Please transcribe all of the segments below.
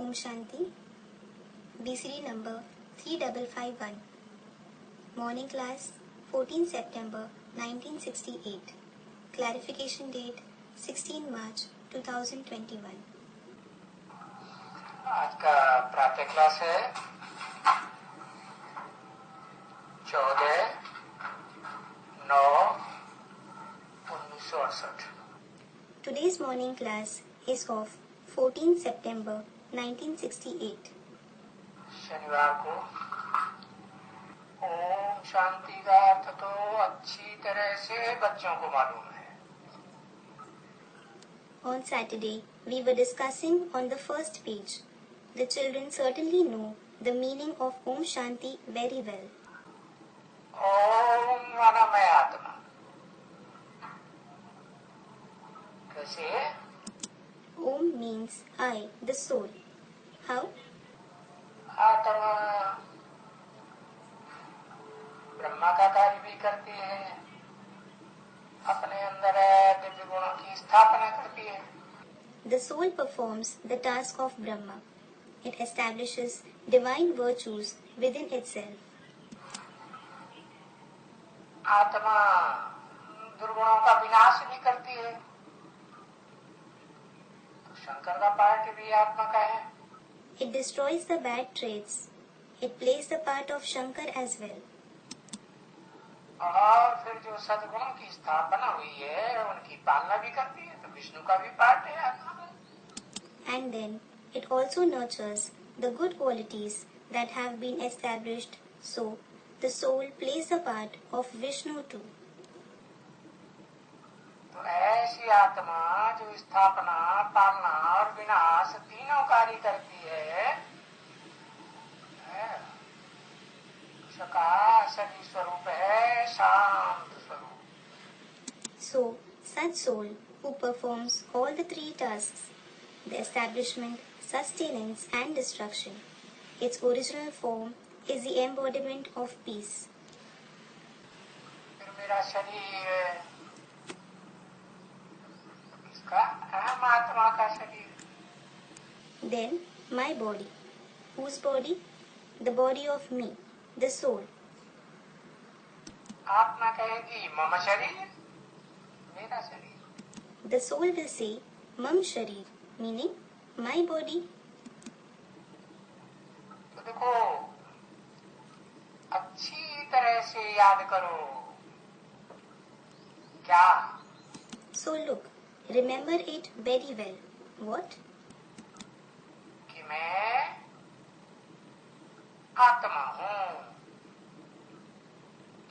Om Shanti, VCD number 3551. Morning class, 14 September 1968. Clarification date 16 March 2021. आज का प्रातः class है 14/9/1968. Today's morning class is of 14 September 1968. शनिवार को ओम शांति का अर्थ तो अच्छी तरह से बच्चों को मालूम है. On Saturday, we were discussing on the first page. The children certainly know the meaning of Om Shanti very well. ओम माना मैं आत्मा. कैसे? Om means I, the soul. How? आत्मा ब्रह्मा का कार्य भी करती है, अपने अंदर दिव्य गुणों की स्थापना करती है. The soul performs the task of Brahma. It establishes divine virtues within itself. आत्मा दुर्गुणों का विनाश भी करती है. तो शंकर का पार्ट भी आत्मा का है. It destroys the bad traits. It plays the part of Shankar as well. और फिर जो सद्गुणों की स्थापना हुई है उनकी पालना भी करती है. तो विष्णु का भी पार्ट है आत्मा में. And then it also nurtures the good qualities that have been established. So the soul plays the part of Vishnu too. तो ऐसी आत्मा जो स्थापना, पालना और विनाश तीनों कार्य करती है, उसका सभी स्वरूप है शांत स्वरूप. So such soul who performs all the three tasks, the establishment, sustenance and destruction, its original form is the embodiment of peace. फिर मेरा शरीर इसका अहम आत्मा का शरीर. Then my body. Whose body? The body of me, the soul. आत्मा कहेगी मम शरीर, मेरा शरीर. The soul will say Mam Sharir, meaning my body. तो देखो अच्छी तरह से याद करो. क्या? So look, remember it very well. What? कि मैं आत्मा हूँ.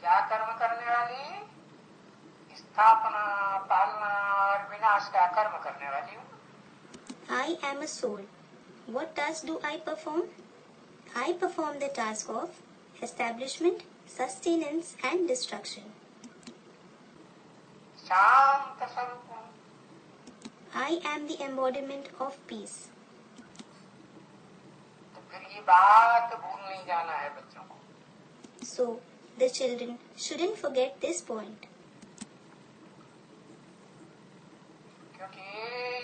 क्या कर्म करने वाली? स्थापना, पालना और विनाश का कर्म करने वाली हूँ. I am a soul. What task do I perform? I perform the task of establishment, sustenance and destruction. शांत स्वरूप हूँ. I am the embodiment of peace. तो फिर ये बात भूल नहीं जाना है बच्चों को. So the children shouldn't forget this point. क्योंकि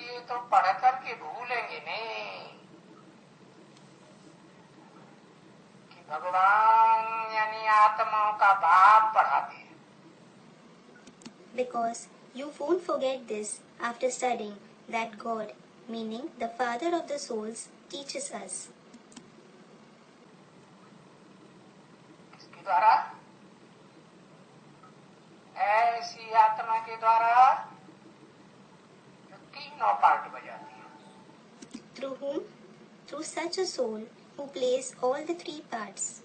ये तो पढ़ करके भूलेंगे नहीं कि भगवान यानी आत्माओं का बाप पढ़ाते हैं. Because you won't forget this after studying that God, meaning the Father of the souls, teaches us. इसके द्वारा ऐसी आत्मा के द्वारा जो तीनों पार्ट बजाती है. Through whom? Through such a soul who plays all the three parts.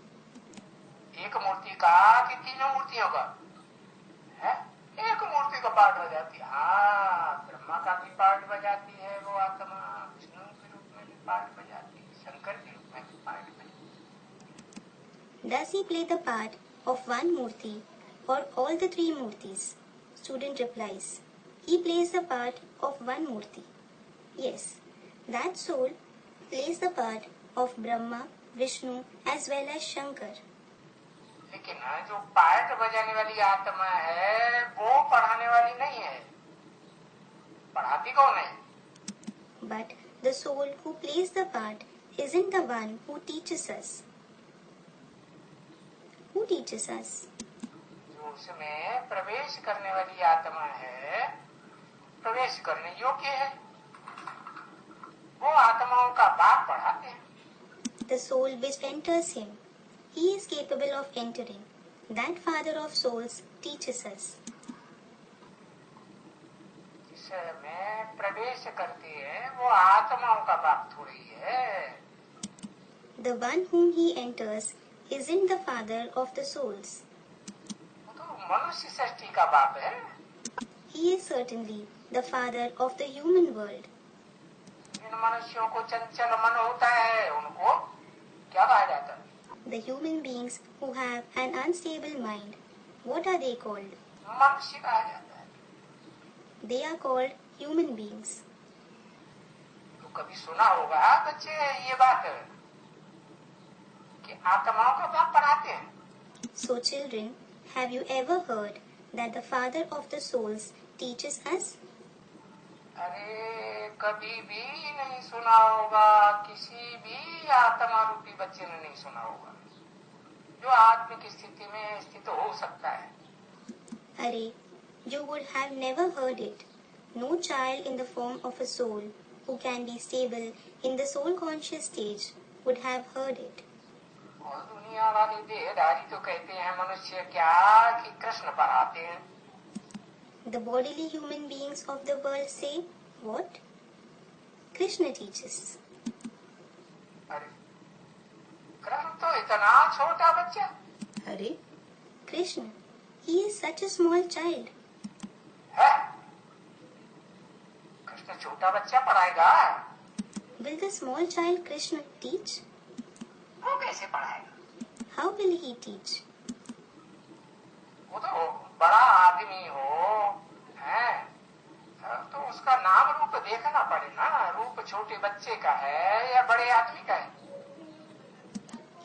एक मूर्ति का कि तीनों मूर्तियों का है? एक मूर्ति का पार्ट बजाती है. हाँ, ब्रह्मा का भी पार्ट बजाती है वो आत्मा. विष्णु के रूप में भी पार्ट बजाती है. शंकर के रूप में भी पार्ट बजाती है. Does he play the part of one murti or all the three murtis? Student replies, he plays the part of one murti. Yes, that soul plays the part of Brahma, Vishnu as well as Shankar. लेकिन जो part बजाने वाली आत्मा है वो पढ़ाने वाली नहीं है. पढ़ाती कौन है? But the soul who plays the part isn't the one who teaches us. Who teaches us? जो उसमें प्रवेश करने वाली आत्मा है, प्रवेश करने योग्य है, वो आत्माओं का बाप पढ़ाते हैं. The soul which enters him, he is capable of entering. That father of souls teaches us. जिसमें प्रवेश करती है वो आत्माओं का बाप थोड़ी है. The one whom he enters isn't the father of the souls. वो तो मनुष्य सृष्टि का बाप है. He is certainly the father of the human world. जिन मनुष्यों को चंचल मन होता है उनको क्या कहा जाता है? The human beings who have an unstable mind, what are they called? मनुष्य कहा जाता है. They are called human beings. तो कभी सुना होगा बच्चे ये बात कि आत्माओं का बाप पढ़ाते हैं. So children, have you ever heard that the father of the souls teaches us? अरे कभी भी नहीं सुना होगा, किसी भी आत्मा रूपी बच्चे ने नहीं सुना होगा जो आत्मिक स्थिति में स्थित हो सकता है. Arey, you would have never heard it. No child in the form of a soul who can be stable in the soul conscious stage would have heard it. और दुनिया वाले देहधारी तो कहते हैं मनुष्य क्या कि कृष्ण पढ़ाते हैं. The bodily human beings of the world say, what? Krishna teaches. अरे कृष्ण तो इतना छोटा बच्चा. Arey, Krishna, he is such a small child. है कृष्ण छोटा बच्चा पढ़ाएगा? Will the small child Krishna teach? वो कैसे पढ़ाएगा? How will he teach? वो तो बड़ा आदमी हो है तो उसका नाम रूप देखना पड़े ना. रूप छोटे बच्चे का है या बड़े आदमी का है?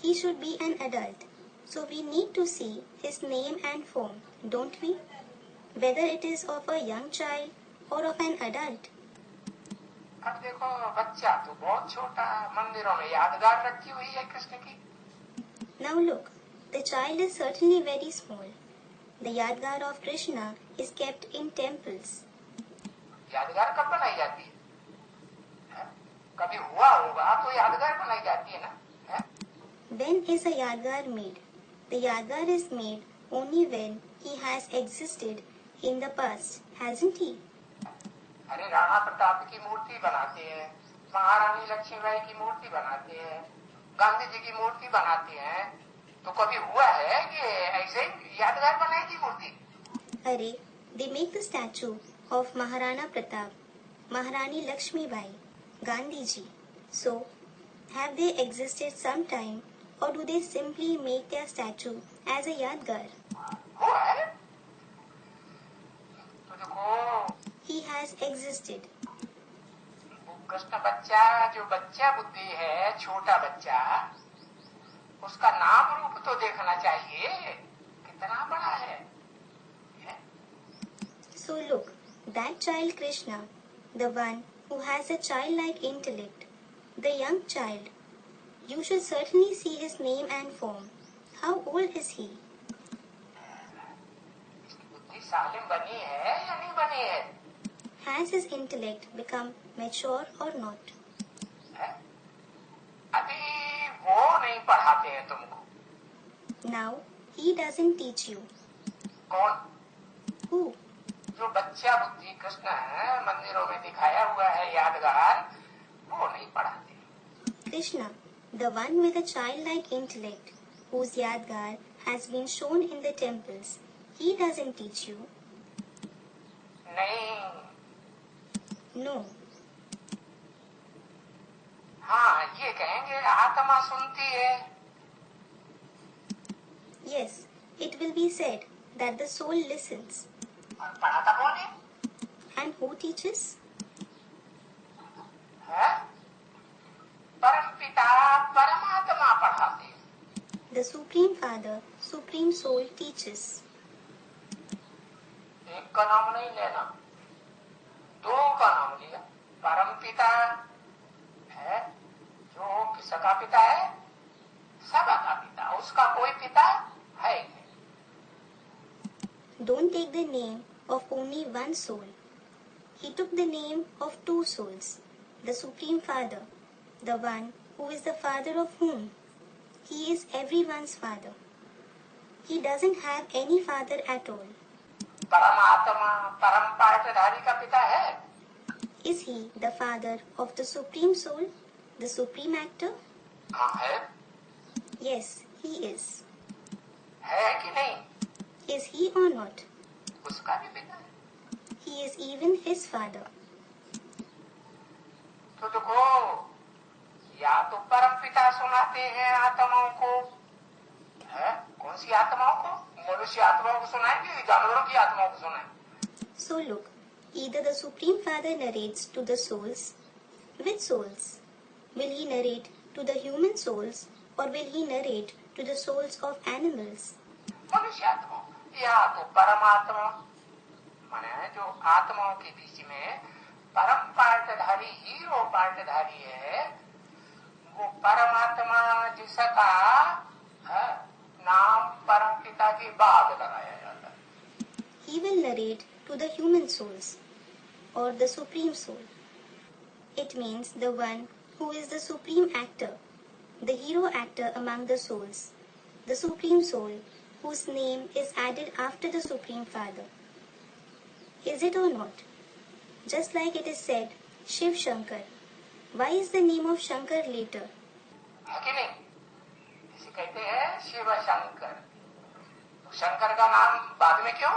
He should be an adult, so we need to see his name and form, don't we? Whether it is of a young child or of an adult. अब देखो बच्चा तो बहुत छोटा, मंदिरों में यादगार रखी हुई है कृष्ण की. Now look, the child is certainly very small. The yadgar of Krishna is kept in temples. यादगार कब बनाई जाती है? कभी हुआ होगा तो यादगार बनाई जाती है ना. When is a yadgar made? The yadgar is made only when he has existed in the past, hasn't he? अरे राणा प्रताप की मूर्ति बनाते हैं, महारानी लक्ष्मीबाई की मूर्ति बनाते हैं, गांधी जी की मूर्ति बनाते हैं, तो कभी हुआ है कि ऐसे ही यादगार बनाई थी मूर्ति? Arey, they make the statue of Maharana Pratap, Maharani Lakshmibai, Gandhi ji. So, have they existed sometime, or do they simply make their statue as a yadgar? हुआ है तो देखो He has existed. कृष्ण बच्चा जो बच्चा बुद्धि है, छोटा बच्चा, उसका नाम रूप तो देखना चाहिए कितना बड़ा है. So look, that child Krishna, the one who has a childlike intellect, the young child, you should certainly see his name and form. How old is he? बुद्धि सालिम बनी है या नहीं बनी है? Has his intellect become mature or not? अभी वो नहीं पढ़ाते हैं तुमको. Now, he doesn't teach you. कौन? Who? जो बच्चा बुद्धि कृष्ण है मंदिरों में दिखाया हुआ है यादगार, वो नहीं पढ़ाते. Krishna, the one with a childlike intellect, whose yadgar has been shown in the temples, he doesn't teach you. नहीं. No. हाँ ये कहेंगे आत्मा सुनती है. Yes, it will be said that the soul listens. और पढ़ाता कौन है? And who teaches? है? परमपिता परमात्मा पढ़ाते हैं. The Supreme Father, Supreme Soul teaches. एक का नाम नहीं लेना, दो का नाम लिया. परमपिता है जो का पिता है, सबका पिता, उसका कोई पिता है ही नहीं। Don't take the name of only one soul. He took the name of two souls, the Supreme Father, the one who is the Father of whom? He is everyone's Father. He doesn't have any father at all. परमात्मा परम पाठधारी का पिता है? Is he the father of the Supreme Soul, the Supreme Actor? हाँ है। Yes, he is. है कि नहीं? Is he or not? उसका भी पिता है। He is even his father. तो देखो, या तो परम पिता सुनाते हैं आत्माओं को, है? कौन सी आत्माओं को? मनुष्य आत्माओं को सुनाएंगे, जानवरों की आत्माओं को सुनाएंगे? So look, either the Supreme Father narrates to the souls. Which souls? Will he narrate to the human souls or will he narrate to the souls of animals? मनुष्य आत्माओं, या तो परमात्मा माने जो आत्माओं के बीच में परम पाठधारी, हीरो पाठधारी है, वो परमात्मा जिसका नाम परम पिता के बाद लगाया जाता है। He will narrate to the human souls or the Supreme Soul. It means the one who is the Supreme Actor, the hero actor among the souls, the Supreme Soul, whose name is added after the Supreme Father. Is it or not? Just like it is said, Shiv Shankar. Why is the name of Shankar later? है कि नहीं? इसे कहते हैं शिव शंकर। तो शंकर का नाम बाद में क्यों?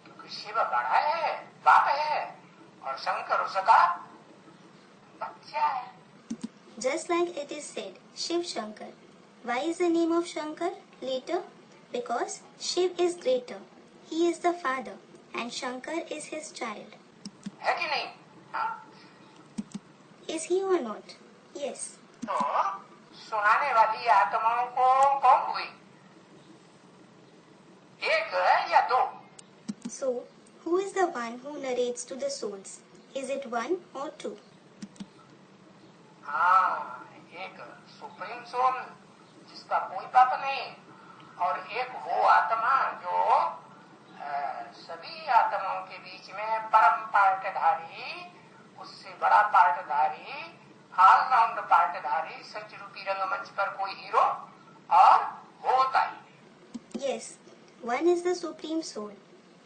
क्योंकि शिव बड़ा है, बाप है, और शंकर उसका बच्चा है। Just like it is said, Shiv Shankar. Why is the name of Shankar later? Because Shiv is greater. He is the father and Shankar is his child. है कि नहीं? हाँ? Is he or not? Yes. तो सुनाने वाली आत्माओं को कौन हुई? एक या दो? So, who is the one who narrates to the souls? Is it one or two? हाँ, एक सुप्रीम सोल जिसका कोई पाप नहीं, और एक वो आत्मा जो सभी आत्माओं के बीच में परम पाठधारी, उससे बड़ा पाठधारी, ऑलराउंड पाठधारी, सच रूपी रंगमंच पर कोई हीरो और होता ही। Yes, one is the Supreme Soul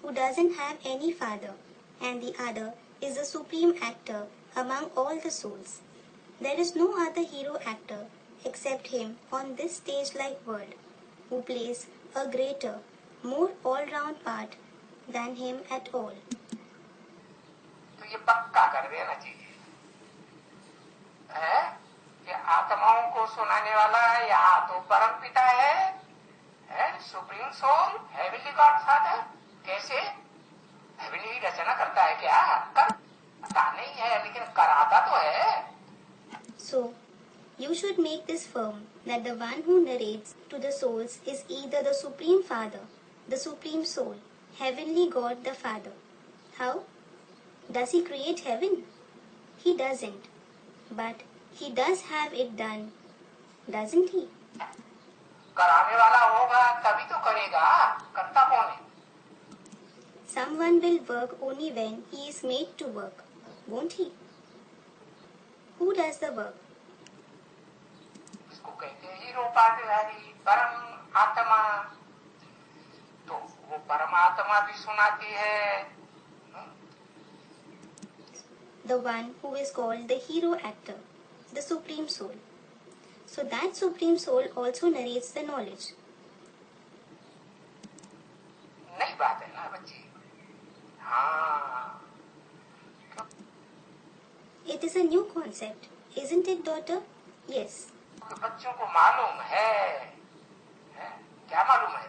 who doesn't have any father and the other is the Supreme Actor among all the souls. There is no other hero actor except him on this stage-like world who plays a greater, more all-round part than him at all. तो ये पक्का कर देना चाहिए है कि आत्माओं को सुनाने वाला या तो परम पिता है supreme soul, heavenly god father. कैसे? हेवनली रचना करता है क्या? करता नहीं है, लेकिन कराता तो है। So, you should make this firm that the one who narrates to the souls is either the Supreme Father, the Supreme Soul, Heavenly God the Father. How? Does he create heaven? He doesn't. But he does have it done, doesn't he? कराने वाला होगा तभी तो करेगा, करता कौन है? Someone will work only when he is made to work, won't he? Who does the work? इसको कहते हैं हीरो पाठधारी, परम आत्मा। तो वो परमात्मा भी सुनाती है। The one who is called the hero actor, the Supreme Soul. So that Supreme Soul also narrates the knowledge. नई बात है ना बच्ची? हाँ। It is a new concept, isn't it, daughter? Yes. बच्चों को मालूम है? क्या मालूम है?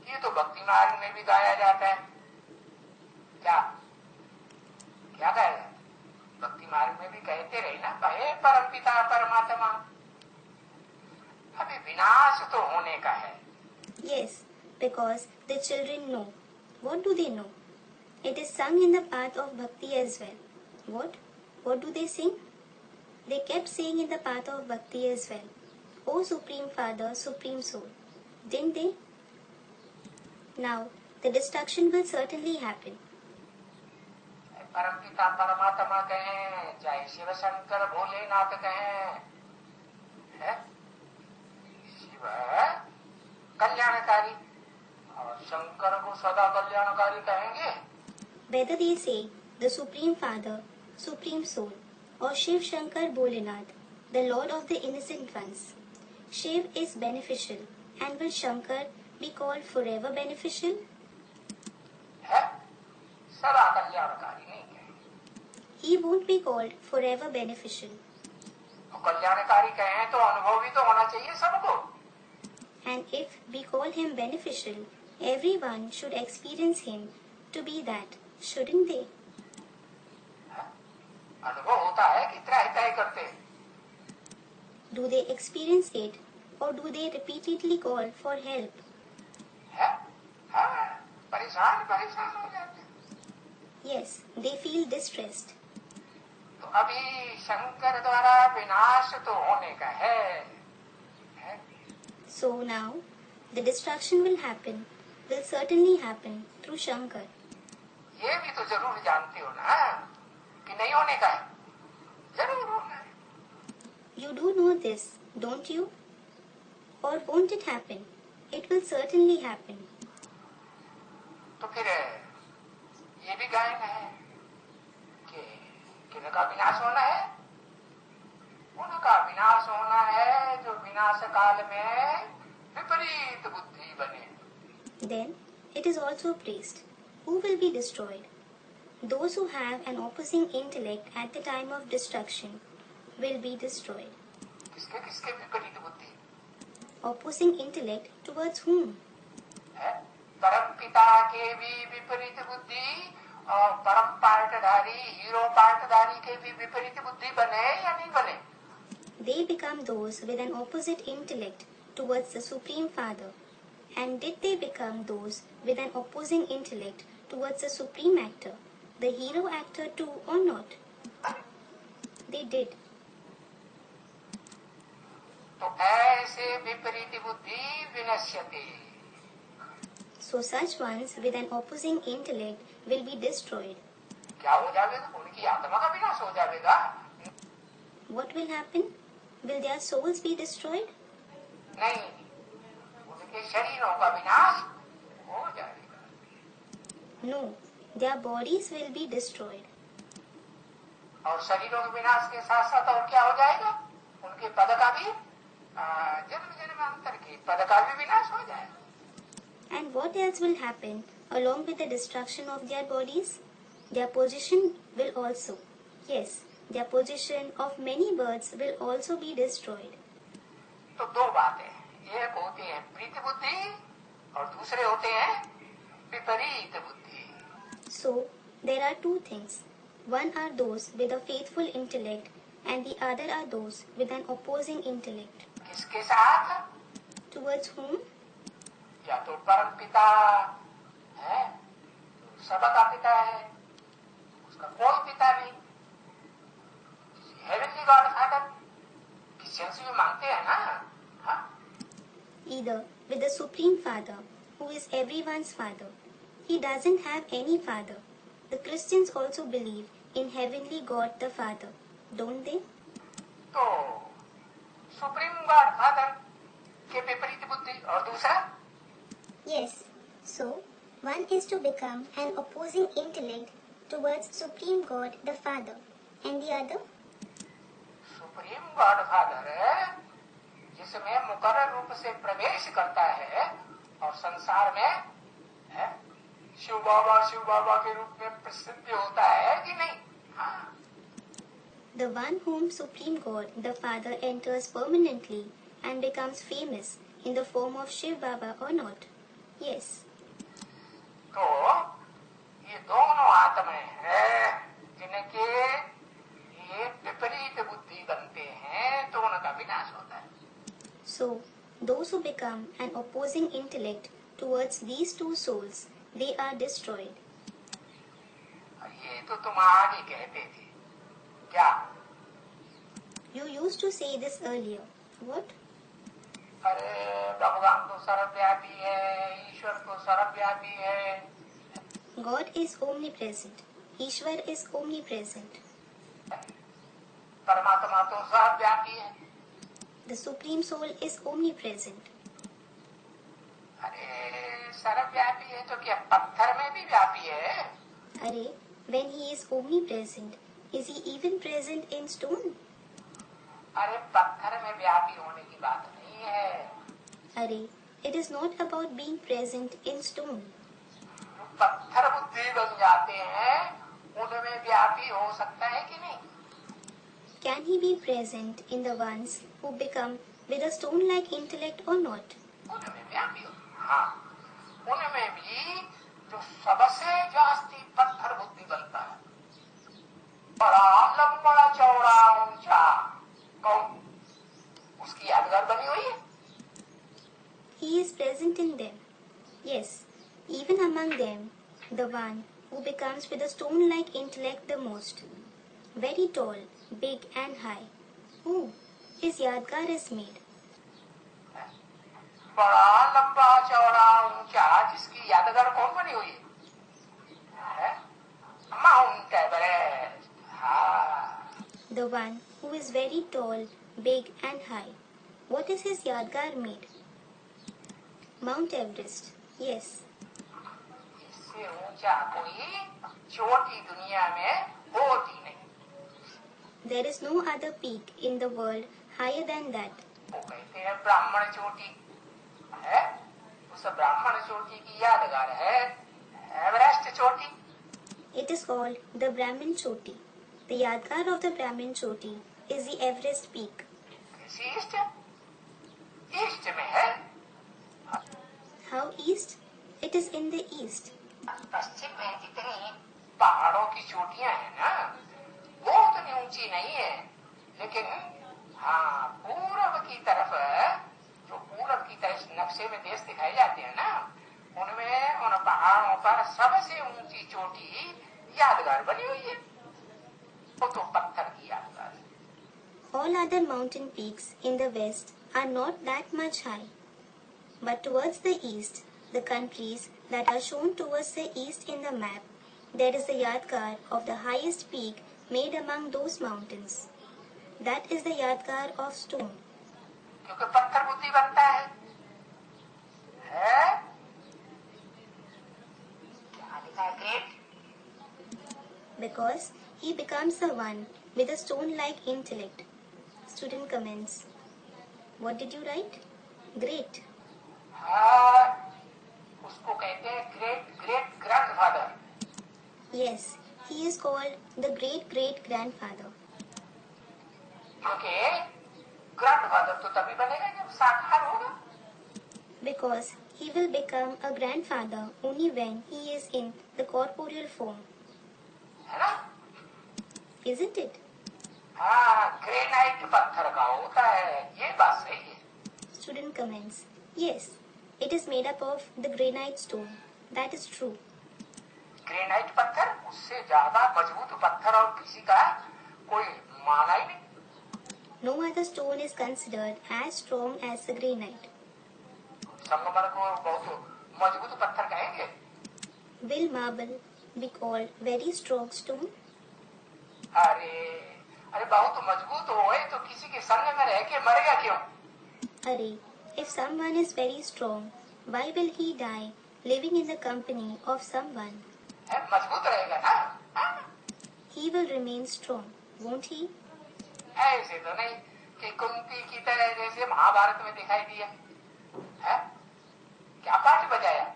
ये तो भक्ति मार्ग में भी गाया जाता है। क्या क्या गाया जाता है? भक्ति मार्ग में भी कहते रहे ना, हे परम पिता परमात्मा। अभी विनाश तो होने का है। Yes, because the children know. What do they know? It is sung in the path of bhakti as well. What? What do they sing? They kept saying in the path of bhakti as well, O Supreme Father, Supreme Soul. Didn't they? Now, the destruction will certainly happen. परमपिता परमात्मा कहें, चाहे शिव शंकर भोलेनाथ कहें, है? शिव कल्याणकारी और शंकर को सदा कल्याणकारी कहेंगे. Whether they say the Supreme Father, Supreme Soul, or Shiv Shankar Bholenath, the Lord of the innocent ones, Shiv is beneficial, and will Shankar be called forever beneficial? है? सदा कल्याणकारी नहीं कहेंगे. He won't be called forever beneficial. और कल्याणकारी कहें तो अनुभव भी तो होना चाहिए सबको. And if we call him beneficial, everyone should experience him to be that, shouldn't they? अनुभव होता है कि त्राहि त्राहि करते हैं. Do they experience it, or do they repeatedly call for help? है? हाँ, परेशान परेशान हो जाते हैं. Yes, they feel distressed. तो अभी शंकर द्वारा विनाश तो होने का है. So now, the destruction will certainly happen through Shankar. ये भी तो जरूर जानते हो ना कि नहीं होने का है. जरूर होना है. You do know this, don't you? Or won't it happen? It will certainly happen. तो फिर ये भी गायन है कि किनका विनाश होना है. उनका विनाश होना है जो विनाश काल में विपरीत बुद्धि बने. Then it is also praised. Who will be destroyed? Those who have an opposing intellect at the time of destruction will be destroyed. किसके किसके विपरीत बुद्धि? Opposing intellect towards whom? है? परम पिता के भी विपरीत बुद्धि और परम पार्टधारी हीरो पार्टधारी के भी विपरीत बुद्धि बने या नहीं बने? They become those with an opposite intellect towards the Supreme Father. And did they become those with an opposing intellect towards the Supreme Actor, the hero actor too, or not? They did. तो ऐसे विपरीत बुद्धि विनश्यते. So such ones with an opposing intellect will be destroyed. क्या हो जाएगा? उनकी आत्मा का विनाश हो जाएगा. What will happen? Will their souls be destroyed? नहीं, उनके शरीरों का विनाश हो जाएगा. No, their bodies will be destroyed. और शरीरों के विनाश के साथ साथ और क्या हो जाएगा? उनके पद का भी जन्म जन्मांतर के पद का भी विनाश हो जाएगा. And what else will happen along with the destruction of their bodies? Their position will also. Yes, their position of many birds will also be destroyed. तो दो बातें, एक होती है प्रीति बुद्धि और दूसरे होते हैं विपरीत बुद्धि. So, there are two things. One are those with a faithful intellect and the other are those with an opposing intellect. किसके साथ? Towards whom? या तो परम पिता है, सबका पिता है, उसका कोई पिता नहीं. हेवनली गॉड फादर क्रिश्चियंस भी मानते हैं ना. हाँ? Either with the Supreme Father, who is everyone's father. He doesn't have any father. The Christians also believe in heavenly God the Father, don't they? तो सुप्रीम गॉड फादर के विपरीत बुद्धि और दूसरा? Yes. So, one is to become an opposing intellect towards Supreme God the Father, and the other? Supreme God father जिसमें मुकर्रर रूप से प्रवेश करता है और संसार में है, शिव बाबा के रूप में प्रसिद्ध होता है कि नहीं? हाँ. The one whom Supreme God the Father enters permanently and becomes famous in the form of Shiv Baba or not? Yes. तो ये दोनों आत्माएं हैं जिनके ये विपरीत बुद्धि बनते हैं तो उनका विनाश होता है. So, those who become an opposing intellect towards these two souls, they are destroyed. ये तो तुम आगे कहते थे क्या? supposed to say this earlier. What? अरे भगवान तो सर्वव्यापी है, ईश्वर तो सर्वव्यापी है. God is omnipresent. Ishwar is omnipresent. परमात्मा तो सर्वव्यापी है. The Supreme Soul is omnipresent. अरे सर्वव्यापी है तो क्या पत्थर में भी व्यापी है? Arey, when he is omnipresent, is he even present in stone? अरे पत्थर में व्यापी होने की बात नहीं है. Arey, it is not about being present in stone. पत्थर बुद्धि बन जाते हैं, उनमें व्यापी हो सकता है कि नहीं? Can he be present in the ones who become with a stone-like intellect or not? उनमें व्यापी हो. हाँ, उनमें भी जो सबसे जास्ती पत्थर बुद्धि बनता है, बड़ा लंबा चौड़ा ऊंचा, कौन? उसकी यादगार बनी हुई है. He is present in them. Yes, even among them, the one who becomes with a stone-like intellect the most, very tall, big and high. Who? His yadgar is made. बड़ा लंबा चौड़ा ऊंचा, जिसकी यादगार कौन बनी हुई है? Mount Everest. हाँ. The one who is very tall, big and high. What is his yadgar made? Mount Everest. Yes. इससे ऊंचा कोई चोटी दुनिया में होती नहीं. There is no other peak in the world higher than that. वो कहते हैं ब्राह्मण चोटी है. उस ब्राह्मण चोटी की यादगार है एवरेस्ट चोटी. It is called the Brahmin Choti. The yadgar of the Brahmin Choti is the Everest peak. East east में है. How east? It is in the east. पश्चिम में जितनी पहाड़ों की चोटियां हैं ना, वो उतनी ऊंची नहीं है. लेकिन हाँ, पूरब की तरफ, जो पूरब की तरफ नक्शे में देश दिखाए जाते हैं ना, उनमें उन पहाड़ों पर सबसे ऊंची चोटी यादगार बनी हुई है. वो तो पत्थर की यादगार है. All other mountain peaks in the west are not that much high. But towards the east, the countries that are shown towards the east in the map, there is the yadgar of the highest peak made among those mountains. That is the yadgar of stone. क्योंकि पत्थर बुद्धि बनता है. क्या लिखा है? Great. Because he becomes the one with a stone-like intellect. Student comments. What did you write? Great. हाँ, उसको कहते हैं great great grandfather. Yes, he is called the great-great-grandfather. क्योंकि ग्रैंडफादर तो तभी बनेगा जब साकार होगा. Because he will become a grandfather only when he is in the corporeal form. है ना? Isn't it? हाँ, ग्रेनाइट पत्थर का होता है, ये बात सही है. Student comments. Yes, it is made up of the granite stone. That is true. Granite पत्थर, उससे ज्यादा मजबूत पत्थर और किसी का कोई माना ही नहीं. No other stone is considered as strong as the granite. संगमर को बहुत मजबूत पत्थर कहेंगे. Will marble be called very strong stone? अरे बहुत मजबूत होए तो किसी के संग में रह के मरेगा क्यों? Arey, if someone is very strong, why will he die living in the company of someone? मजबूत रहेगा ना. He will remain strong, won't he? ऐसे तो नहीं कि कुंती की तरह जैसे महाभारत में दिखाई दिया है. क्या पार्ट बजाया?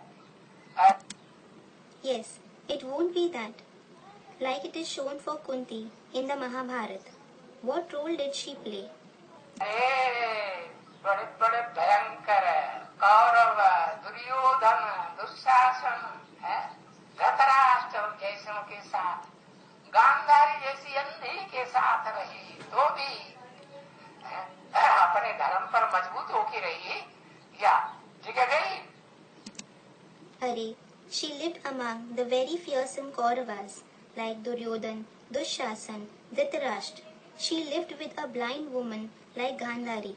Yes, it won't be that. Like it is shown for Kunti in the Mahabharata. What role did she play? बड़े बड़े भयंकर कौरव, दुर्योधन, दुशासन, धृतराष्ट्र जैसों के साथ, गांधारी जैसी अंधी के साथ रही तो भी अपने धर्म पर मजबूत होके रही या जगह गई. Arey, she lived among the very fearsome Kauravas like Duryodhan, Dushasan, Dhritarashtra. She lived with a blind woman like Gandhari.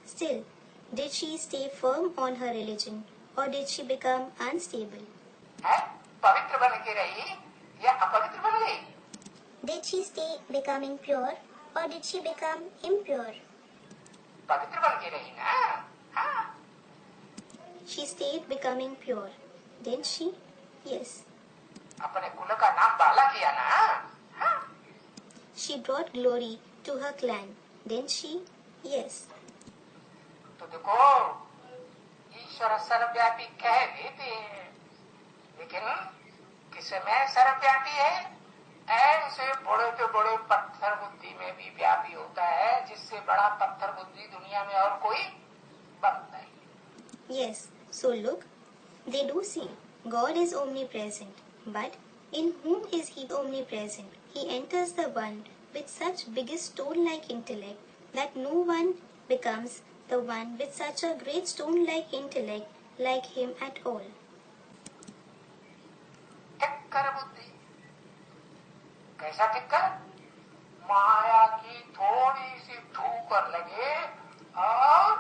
Still, did she stay firm on her religion or did she become unstable? है? पवित्र बन के रही या अपवित्र बन गई? Did she stay becoming pure or did she become impure? पवित्र बन के रही ना? हाँ। She stayed becoming pure, didn't she? Yes. अपने कुल का नाम बाला किया ना? हाँ। She brought glory to her clan, didn't she? Yes. तो देखो, ईश्वर सर्वव्यापी कह देते हैं, लेकिन किसमें सर्वव्यापी है? ऐसे बड़े से बड़े पत्थर बुद्धि में भी व्यापी होता है, जिससे बड़ा पत्थर बुद्धि दुनिया में और कोई बनता ही। Yes. So look, they do see God is omnipresent, but in whom is He omnipresent? He enters the one with such biggest stone-like intellect that no one becomes the one with such a great stone-like intellect like Him at all. टिक्कर बुद्धि, कैसा टिक्कर? माया की थोड़ी सी ठोकर लगे और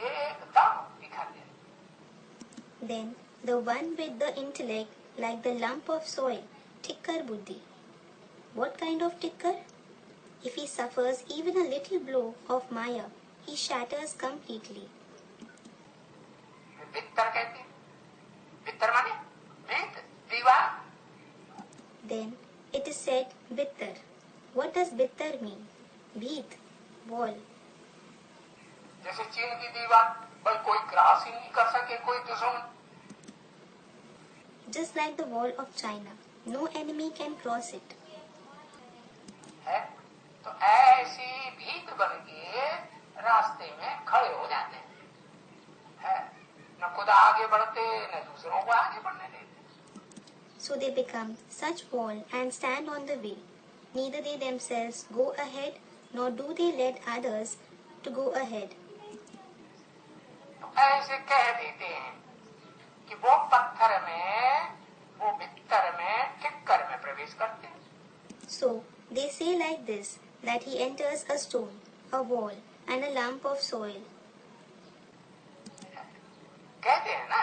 एकदम दिखा दे। Then the one with the intellect like the lump of soil, tikkar buddhi. What kind of tikkar? If he suffers even a little blow of Maya, he shatters completely. बित्तर कहते हैं, बित्तर माने भीत, दीवार। Then it is said bittar. What does bittar mean? Bheet, wall. जैसे चीन की दीवार, भाई कोई क्रॉस ही नहीं कर सके, कोई दुश्मन। Just like the wall of China, no enemy can cross it. है? तो ऐसी भीत बन के रास्ते में खड़े हो जाते हैं, न खुद आगे बढ़ते न दूसरों को आगे बढ़ने देते। So they become such wall and stand on the way. Neither they themselves go ahead, nor do they let others to go ahead. तो ऐसे कह देते हैं कि वो पत्थर में, वो बित्तर में, टिक्कर में प्रवेश करते हैं। So they say like this, that he enters a stone, a wall, and a lump of soil. कहते हैं ना,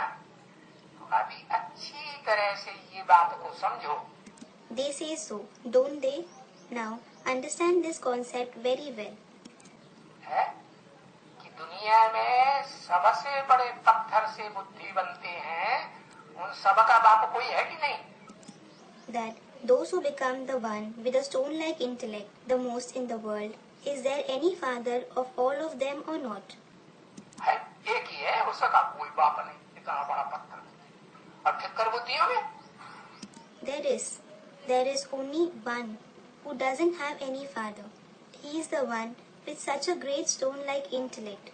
तो अभी अच्छी तरह से ये बात को समझो। They say so, don't they? Now understand this concept very well. है कि दुनिया में सबसे बड़े पत्थर से बुद्धि बनते हैं, उन सब का बाप कोई है कि नहीं? That those who become the one with a stone-like intellect, the most in the world, is there any father of all of them or not? है, एक ही है, उसका कोई बाप नहीं, इतना बड़ा पत्थर। और टिक्कर बुद्धियों में There is only one who doesn't have any father. He is the one with such a great stone-like intellect,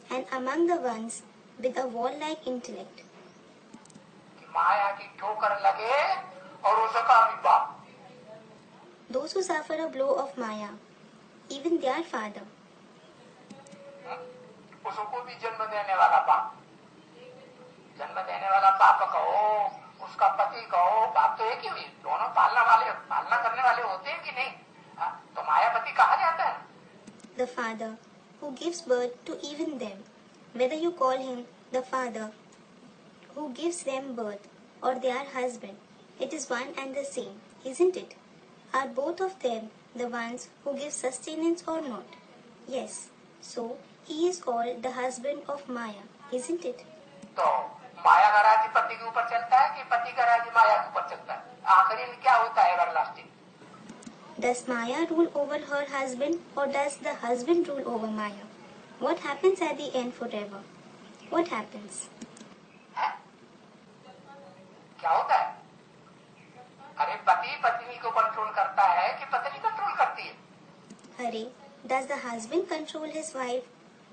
and among the ones with a wall-like intellect. कि माया की ठोकर लगे और उसका भी बाप। Those who suffer a blow of Maya, even their father. उसको भी जन्म देने वाला बाप, जन्म देने वाला बाप कहो, उसका पति कहो, बाप तो एक ही हुई, दोनों पालना करने वाले होते हैं कि नहीं? तो मायापति कहा जाता है। The father who gives birth to even them, whether you call him the father who gives them birth or their husband, it is one and the same, isn't it? Are both of them the ones who give sustenance or not? Yes. So he is called the husband of Maya, isn't it? तो माया का राज्य पति के ऊपर चलता है कि पति का राज्य माया के ऊपर चलता है? आखिरी में क्या होता है everlasting? Does Maya rule over her husband or does the husband rule over Maya? What happens at the end forever? What happens? है? क्या होता है? अरे पति पत्नी को कंट्रोल करता है कि पत्नी कंट्रोल करती है? Arey, does the husband control his wife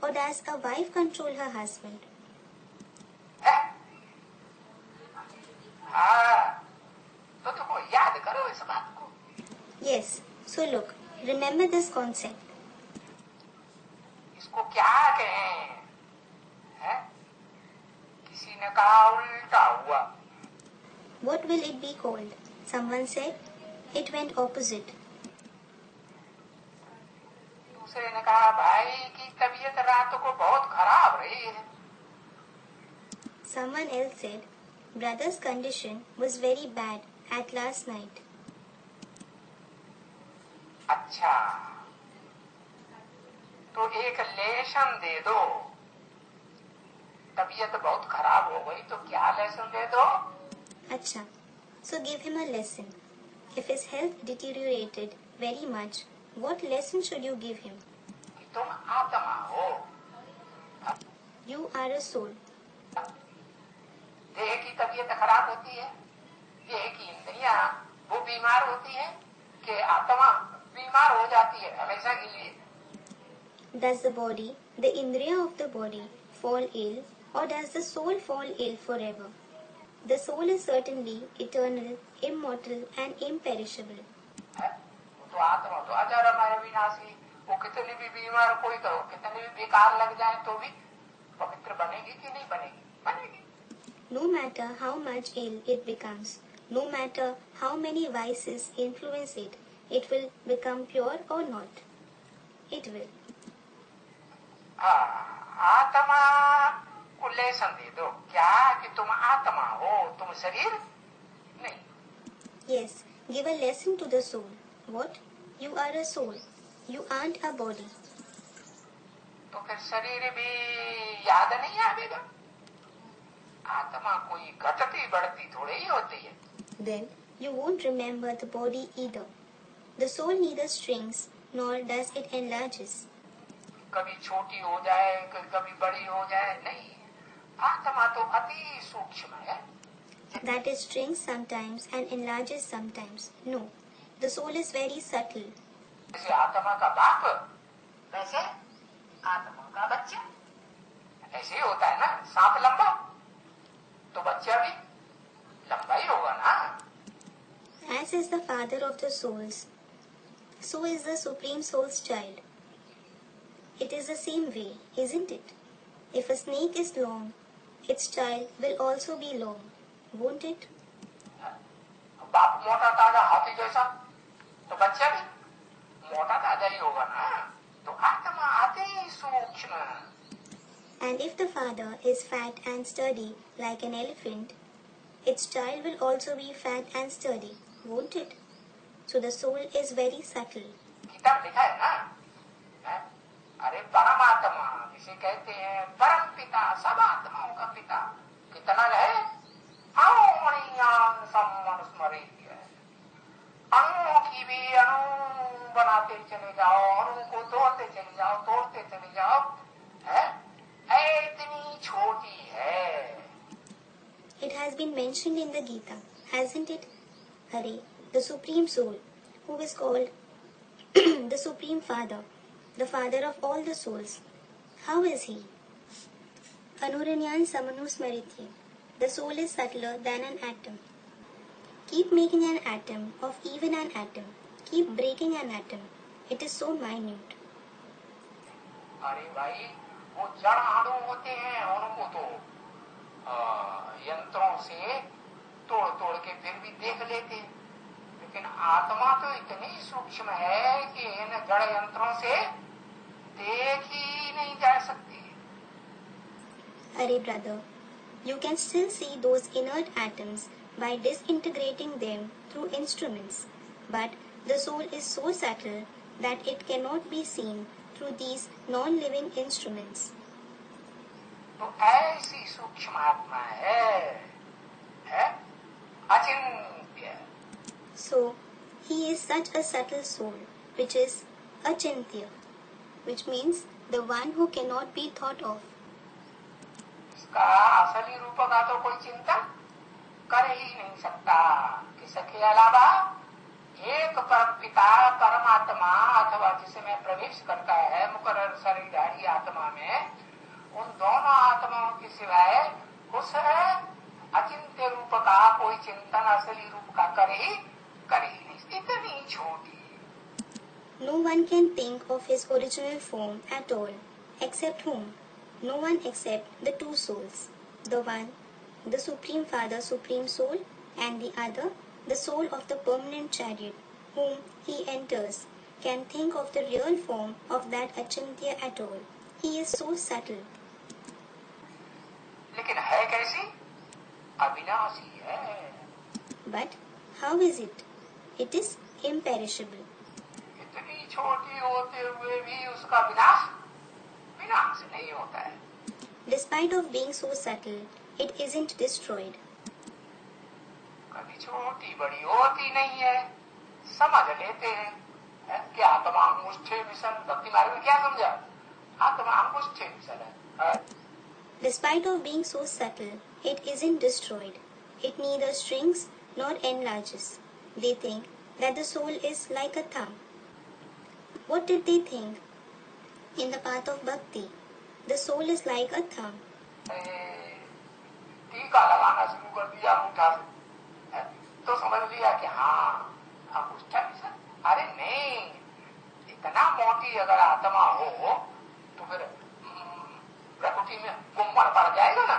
or does a wife control her husband? है? हाँ, तो तुमको याद करो इस बात को। Yes. So look, remember this concept. इसको क्या कहें? है? किसी ने कहा उल्टा हुआ। What will it be called? Someone said it went opposite. दूसरे ने कहा भाई की तबीयत रात को बहुत खराब रही है. Someone else said, brother's condition was very bad at last night. अच्छा, तो एक लेसन दे दो. तबीयत बहुत खराब हो गई तो क्या लेसन दे दो? Acha, so give him a lesson. If his health deteriorated very much, what lesson should you give him? कि तुम आत्मा हो. You are a soul. देह की तबीयत खराब होती है, देह की इंद्रियां वो बीमार होती है कि आत्मा बीमार हो जाती है हमेशा के लिए? Does the body, the indriya of the body, fall ill, or does the soul fall ill forever? The soul is certainly eternal, immortal, and imperishable. वो तो आत्मा तो अजर अमर विनाशी. वो कितनी भी बीमार कोई तो कितनी भी बेकार लग जाए तो भी पवित्र बनेगी कि नहीं बनेगी? बनेगी. No matter how much ill it becomes, no matter how many vices influence it, it will become pure or not. It will. आत्मा को लेसन दे दो. क्या कि तुम आत्मा हो, तुम शरीर नहीं. Yes, give a lesson to the soul. What? You are a soul. You aren't a body. तो फिर शरीर भी याद नहीं आवेगा. आत्मा कोई घटती बढ़ती थोड़ी ही होती है. Then you won't remember the body either. The soul neither shrinks nor does it enlarges. कभी छोटी हो जाए कभी बड़ी हो जाए, नहीं. आत्मा तो अति सूक्ष्म है. That it shrinks sometimes and enlarges sometimes. No, the soul is very subtle. जैसे आत्मा का बाप वैसे आत्मा का बच्चा. ऐसे ही होता है ना. सांप लंबा तो बच्चा भी लंबा ही होगा ना. As is the father of the souls, so is the Supreme Soul's child. It is the same way, isn't it? If a snake is long, its child will also be long, won't it? बाप मोटा ताजा हाथी जैसा तो बच्चा भी मोटा ताजा ही होगा ना. तो आत्मा अति सूक्ष्म. And if the father is fat and sturdy like an elephant, its child will also be fat and sturdy, won't it? So the soul is very subtle. किताब लिखा है ना. अरे परमात्मा जिसे कहते हैं परम पिता, सब आत्माओं का पिता कितना है? अणुओं की भी अणु बनाते चले जाओ, अणु को तोड़ते चले जाओ, तोड़ते चले जाओ. है इतनी छोटी है. It has been mentioned in the Gita, hasn't it? Arey, the Supreme Soul, who is called the Supreme Father, the Father of all the souls. How is he? Anuranyan samanusmaritye. The soul is subtler than an atom. Keep making an atom of even an atom. Keep breaking an atom. It is so minute. अरे भाई वो जड़ अणु होते हैं, उनको तो यंत्रों से तोड़ तोड़ के फिर भी देख लेते. लेकिन आत्मा तो इतनी सूक्ष्म है कि इन जड़ यंत्रों से देख ही नहीं जा सकती. Arey brother, you can still see those inert atoms by disintegrating them through instruments, but the soul is so subtle that it cannot be seen through these non-living instruments. तो ऐसी सूक्ष्म आत्मा है अचिंत्य. So, he is such a subtle soul, which is achintya, which means the one who cannot be thought of. इसका असली रूप का तो कोई चिंता कर ही नहीं सकता. किसके अलावा एक परम पिता परमात्मा अथवा जिसमें प्रवेश करता है मुकर्रर शरीरधारी आत्मा में, उन दोनों आत्माओं के सिवाय उस अचिंत्य रूप का कोई चिंतन असली रूप का कर ही नहीं. इतनी छोटी. No one can think of his original form at all, except whom? No one except the two souls. The one, the Supreme Father, Supreme Soul, and the other, the soul of the permanent chariot, whom he enters can think of the real form of that achintya at all. He is so subtle. लेकिन है कैसी? अविनाशी है. But how is it? It is imperishable. इतनी छोटी होते हुए भी उसका विनाश नहीं होता है. Despite of being so subtle, it isn't destroyed. कभी छोटी बड़ी होती नहीं है. समझ लेते हैं कि आत्मा अंगुष्ठे विषम. भक्ति मार्ग में क्या समझा? आत्मा अंगुष्ठे विषम है. Despite of being so subtle, it isn't destroyed. It neither shrinks nor enlarges. They think that the soul is like a thumb. What did they think? In the path of bhakti, the soul is like a thumb. टीका लगाना शुरू कर दिया अंगूठा से, तो समझ लिया कि हाँ अंगूठा विषम. अरे नहीं, इतना मोटी अगर आत्मा हो तो फिर प्रकृति में गुम्मर पड़ जाएगा ना.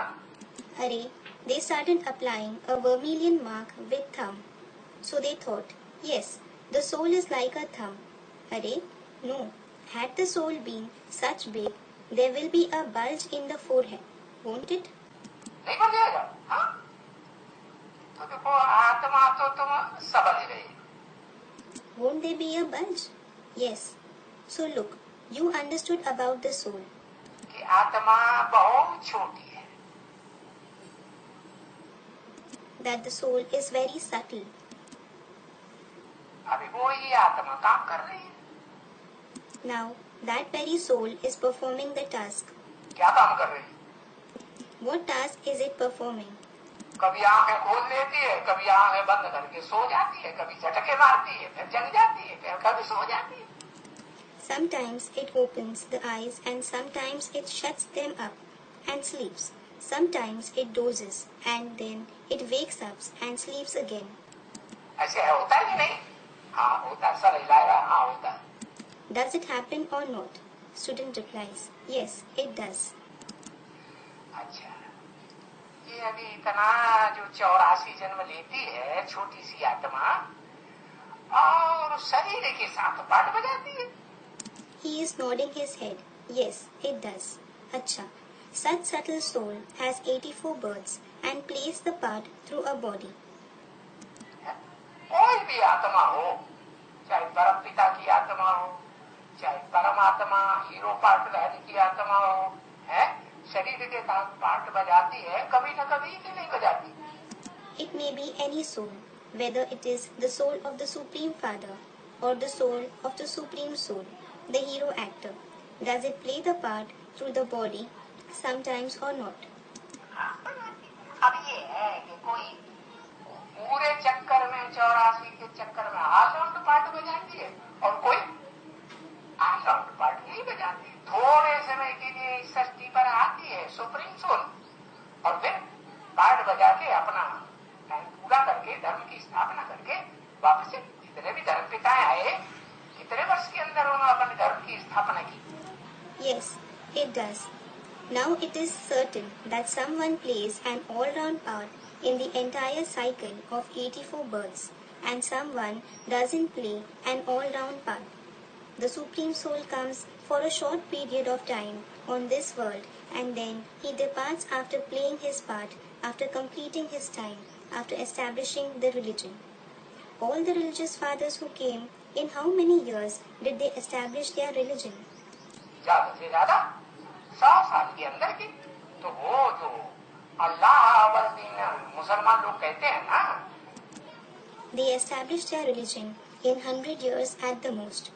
Arey, they started applying a vermilion mark with thumb. So they thought, yes, the soul is like a thumb. Arey, no. Had the soul been such big, there will be a bulge in the forehead, won't it? नहीं बढ़ जाएगा. हाँ, तो देखो आत्मा तो तुम समझ गए. Won't there be a bulge? Yes. So look, you understood about the soul. कि आत्मा बहुत छोटी है. That the soul is very subtle. अभी वो ही आत्मा काम कर रही है. Now, that very soul is performing the task. क्या काम कर रही है? What task is it performing? कभी आंखें खोल लेती है, कभी आंखें बंद करके सो जाती है, कभी झटके मारती है, फिर जग जाती है, फिर कभी सो जाती है. Sometimes it opens the eyes and sometimes it shuts them up and sleeps. Sometimes it dozes and then it wakes up and sleeps again. ऐसे होता है कि नहीं? हाँ होता है. सर हिलाएगा. हाँ होता है. Does it happen or not? Student replies, yes, it does. अच्छा, ये अभी इतना जो 84 जन्म लेती है छोटी सी आत्मा और शरीर के साथ पाठ बजाती है. He is nodding his head. Yes, it does. Acha, such subtle soul has 84 births and plays the part through a body. कोई भी आत्मा हो, चाहे परम पिता की आत्मा हो, चाहे परमात्मा हीरो पार्ट रहने की आत्मा हो, है शरीर के साथ पार्ट बजाती है. कभी न कभी कि नहीं बजाती. It may be any soul, whether it is the soul of the Supreme Father or the soul of the Supreme Soul, the hero actor. Does it play the part through the body, sometimes or not? अब ये है कि कोई पूरे चक्कर में 84 के चक्कर में आसाउंड पार्ट बजाती है और कोई आसाउंड पार्ट नहीं बजाती. थोड़े समय के लिए षष्ठी पर आती है सुप्रीम सोल और फिर पार्ट बजा के अपना टाइम पूरा करके धर्म की स्थापना करके वापस से जितने भी धर्म पिताएं आए, कितने वर्ष के अंदर उन्होंने अपने धर्म की स्थापना की. Yes, it does. Now it is certain that someone plays an all-round part in the entire cycle of 84 births and someone doesn't play an all-round part. The Supreme Soul comes for a short period of time on this world and then he departs after playing his part, after completing his time, after establishing the religion. All the religious fathers who came, in how many years did they establish their religion? ज्यादा से ज्यादा 100 साल के अंदर की. तो वो जो अल्लाह वल्दीन मुसलमान लोग कहते हैं ना, They established their religion in 100 years at the most.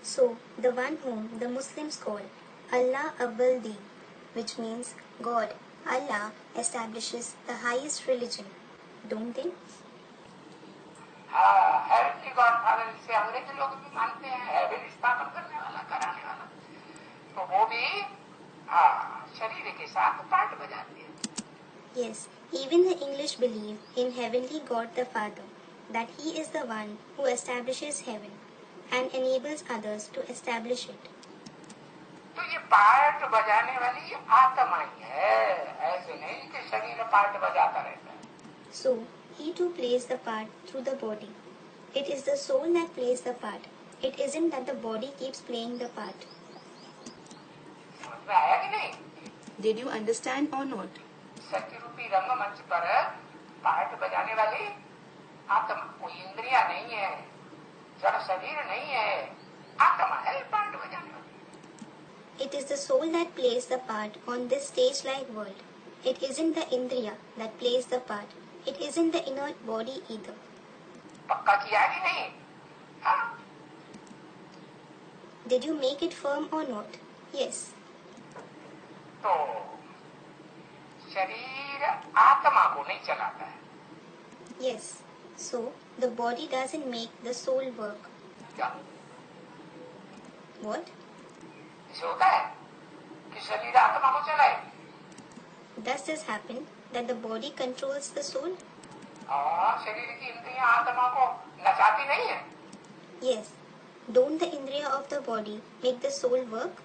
So, the one whom the Muslims call Allah Awwal Deen, which means God, Allah, establishes the highest religion, don't they? Heavenly god father से अंग्रेजी लोग भी मानते हैं, haven स्थापन करने वाला, कराने वाला. तो वो भी शरीर के साथ पार्ट बजाती है. Yes, even the English believe in heavenly God the Father, that He is the one who establishes heaven and enables others to establish it. तो ये पार्ट बजाने वाली आत्मा ही है, ऐसे नहीं कि शरीर पार्ट बजाता रहता है. So, He too plays the part through the body. It is the soul that plays the part. It isn't that the body keeps playing the part. समझ में आया कि नहीं? Did you understand or not? सत्य रूपी रंगमंच पर part बजाने वाली आत्मा कोई इंद्रिया नहीं है, जड़ शरीर नहीं है, आत्मा है पार्ट बजाने वाली. It is the soul that plays the part on this stage-like world. It isn't the indriya that plays the part. It isn't the inert body either. पक्का किया कि नहीं? हाँ? Did you make it firm or not? Yes. तो शरीर आत्मा को नहीं चलाता है. Yes. So, the body doesn't make the soul work. क्या? What? इसे होता है कि शरीर आत्मा को चलाए. Does this happen that the body controls the soul? और शरीर की इंद्रियां आत्मा को नचाती नहीं है. Yes. Don't the indriya of the body make the soul work?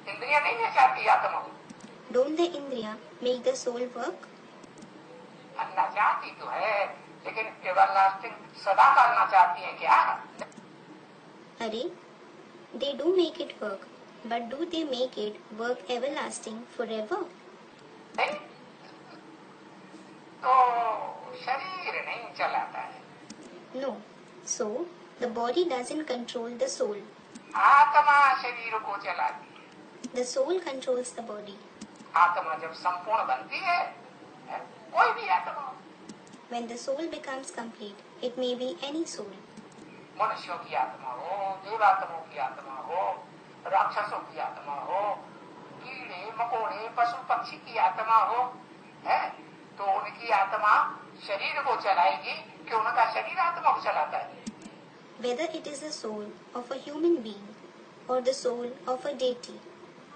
इंद्रियां नहीं नचाती आत्मा को. Don't the indriya make the soul work? नचाती तो है, लेकिन एवरलास्टिंग सदाकाल नचाती है क्या? Arey, they do make it work, but do they make it work everlasting forever? नहीं. तो शरीर नहीं चलाता है. No. So, the body doesn't control the soul. आत्मा शरीर को चलाती है. The soul controls the body. आत्मा जब संपूर्ण बनती है, कोई भी आत्मा, When the soul becomes complete, it may be any soul. मनुष्यों की आत्मा हो, देवात्माओं की आत्मा हो, राक्षसों की आत्मा हो, कीड़े मकोड़े पशु पक्षी की आत्मा हो, है तो उनकी आत्मा शरीर को चलाएगी कि उनका शरीर आत्मा को चलाता है. Whether it is the soul of a human being, or the soul of a deity,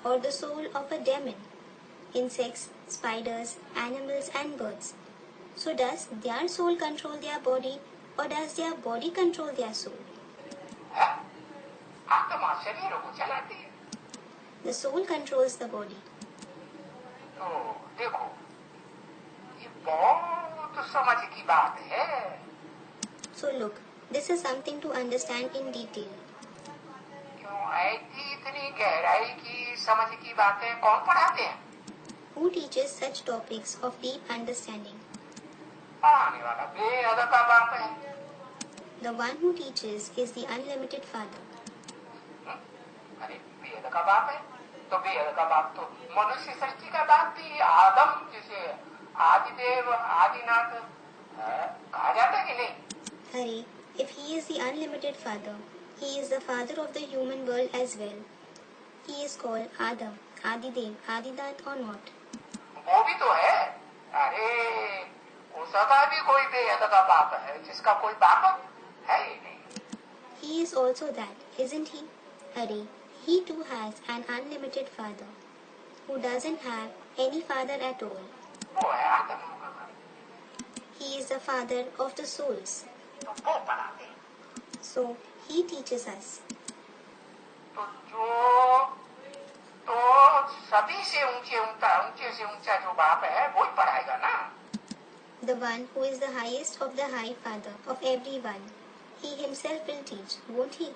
or the soul of a demon, insects, spiders, animals and birds. So does their soul control their body, or does their body control their soul? है? आत्मा शरीर को चलाती है. The soul controls the body. तो देखो, ये बहुत समझ की बात है. So look, this is something to understand in detail. क्यों ऐसी इतनी गहराई की समझ की बातें कौन पढ़ाते हैं? Who teaches such topics of deep understanding? पढ़ाने वाला बेहद का बाप है. The one who teaches is the unlimited Father. अरे बेहद का बाप है तो बेहद का बाप तो मनुष्य सृष्टि का बाप भी आदम, जिसे आदिदेव आदिनाथ कहा जाता है कि नहीं? Arey, if he is the unlimited Father, he is the father of the human world as well. He is called Adam, Adidev, Adinath or not. वो भी तो है. अरे उसका भी कोई बेहद का बाप है जिसका कोई बाप है ही नहीं. He is also that, isn't he? Arey, he too has an unlimited Father, who doesn't have any father at all. वो है आदम. He is the father of the souls. तो वो पढ़ाते हैं. So, he teaches us. तो सभी से ऊंचे से ऊंचा जो बाप है वो ही पढ़ाएगा ना. The one who is the highest of the high Father of everyone. He himself will teach, won't he?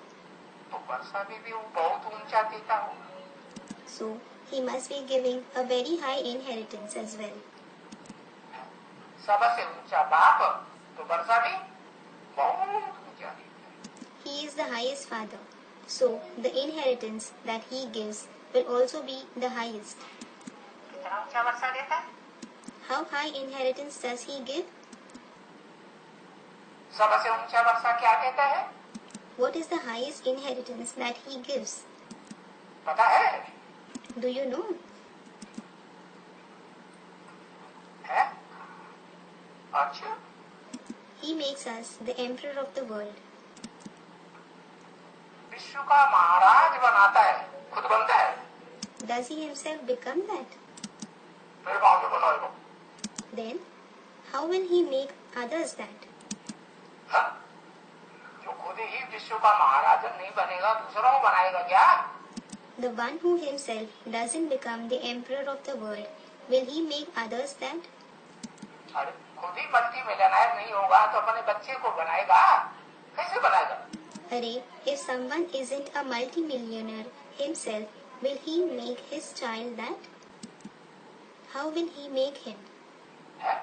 तो वर्षा भी वो बहुत ऊंचा देता हो. So, he must be giving a very high inheritance as well. सबसे ऊंचा बाप तो वर्षा भी बहुत ऊंचा देता है. He is the highest Father. So, the inheritance that he gives will also be the highest. कितना ऊंचा वर्षा देता है? How high inheritance does he give? सबसे ऊंचा वर्षा क्या देता है? What is the highest inheritance that he gives? पता है? Do you know? है? अच्छा. He makes us the emperor of the world. विश्व का महाराज बनाता है, खुद बनता है. Does he himself become that? फिर कौन से बनाएगा? Then, how will he make others that? हाँ? जो खुद ही विश्व का महाराज नहीं बनेगा, दूसरों को बनाएगा क्या? The one who himself doesn't become the emperor of the world, will he make others that? अरे खुद ही मल्टी मिलियनेयर नहीं होगा तो अपने बच्चे को बनाएगा? कैसे बनाएगा? Arey, if someone isn't a multimillionaire himself, will he make his child that? How will he make him? है?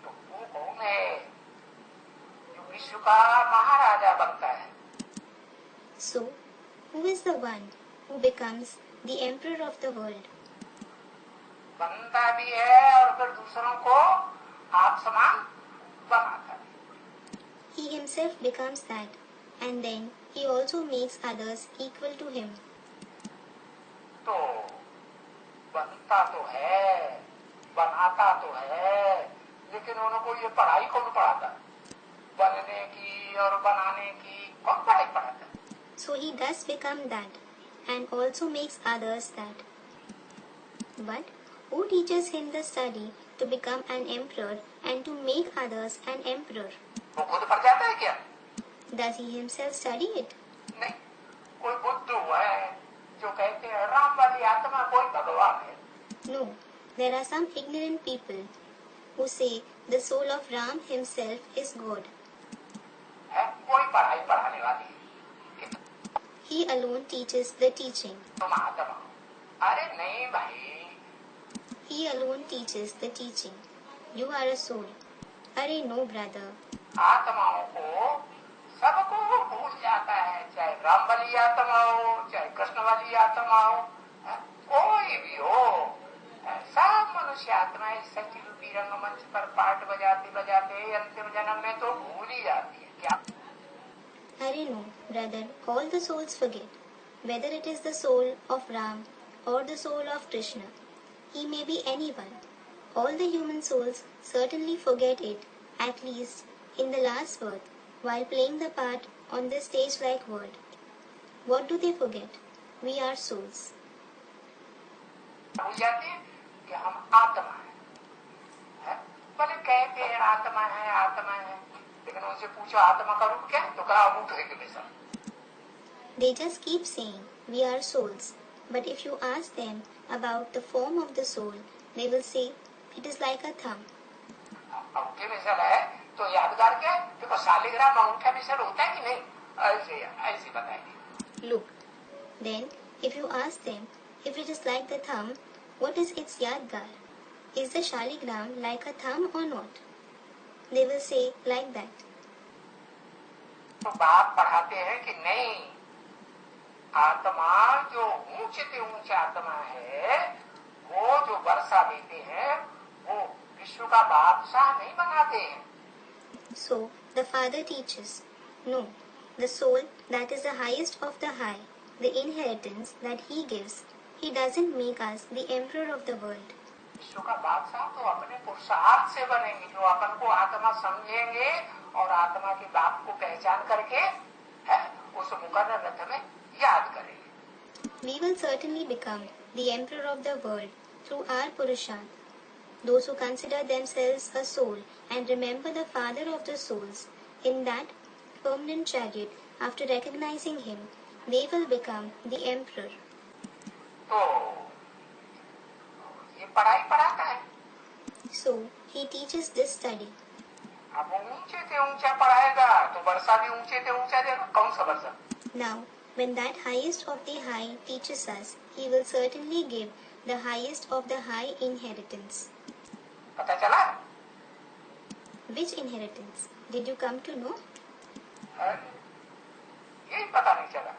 तो वो कौन है जो विश्व का महाराजा बनता है? So, who is the one who becomes the emperor of the world? बनता भी है और फिर दूसरों को आप समान बनाता है. He himself becomes that, and then he also makes others equal to him. तो बनता तो है, बनाता तो है, लेकिन उनको ये पढ़ाई कौन पढ़ाता है? बनने की और बनाने की कौन पढ़ाई पढ़ाता है? So he does become that, and also makes others that. But who teaches him the study to become an emperor and to make others an emperor? वो खुद पढ़ जाता है क्या? Does he himself study it? नहीं. कोई बुद्धू है जो कहते हैं राम वाली आत्मा कोई भगवान है. No, there are some ignorant people who say the soul of Ram himself is God. है कोई पढ़ाई पढ़ाने वाली है. He alone teaches the teaching. तुम आत्मा हो. अरे नहीं भाई. He alone teaches the teaching. You are a soul. Arey, no brother. आत्माओं को सबको भूल जाता है, चाहे राम वाली आत्मा हो, चाहे कृष्ण वाली आत्मा हो, कोई भी हो. सब मनुष्य आत्माएं सच्ची रूपी रंगमंच पर पाठ बजाते बजाते अंतिम जन्म में तो भूल ही जाती है. क्या? Arey, no brother. All the souls forget. Whether it is the soul of Ram or the soul of Krishna, he may be anyone. All the human souls certainly forget it, at least in the last birth, while playing the part on this stage-like world. What do they forget? We are souls. भूल जाते हैं कि हम आत्मा है. भले कहते हैं आत्मा है, लेकिन उनसे पूछो आत्मा का रूप क्या है, तो कहा रूप है कि वैसा. They just keep saying, we are souls. But if you ask them about the form of the soul, they will say, it is like a thumb. अंगूठे में सर है तो यादगार क्या है? देखो शालिग्राम अंगूठा में सर होता है कि नहीं? ऐसे बताएंगे. Look. Then, if you ask them, if it is like the thumb, what is its yadgar? Is the shaligram like a thumb or not? They will say like that. तो बाप पढ़ाते हैं कि नहीं, आत्मा जो ऊंचे से ऊंचे आत्मा है, वो जो वर्षा देते हैं, वो विश्व का बादशाह नहीं बनाते हैं. So, the father teaches, no, the soul that is the highest of the high, the inheritance that he gives, he doesn't make us the emperor of the world. विश्व का बादशाह तो अपने पुरुषार्थ से बनेंगे, जो अपन को आत्मा समझेंगे और आत्मा के बाप को पहचान करके है उस मुकर्रर रथ में याद करेंगे. We will certainly become the emperor of the world through our purusharth. Those who consider themselves a soul and remember the father of the souls in that permanent chariot, after recognizing him, they will become the emperor. तो ये पढ़ाई पढ़ाता है. So, he teaches this study. अब वो ऊंचे से ऊंचा पढ़ाएगा तो वर्षा भी ऊंचे से ऊंचा देगा. कौन सा वर्षा? Now, when that highest of the high teaches us, he will certainly give the highest of the high inheritance. पता चला? Which inheritance? Did you come to know? यही पता नहीं चला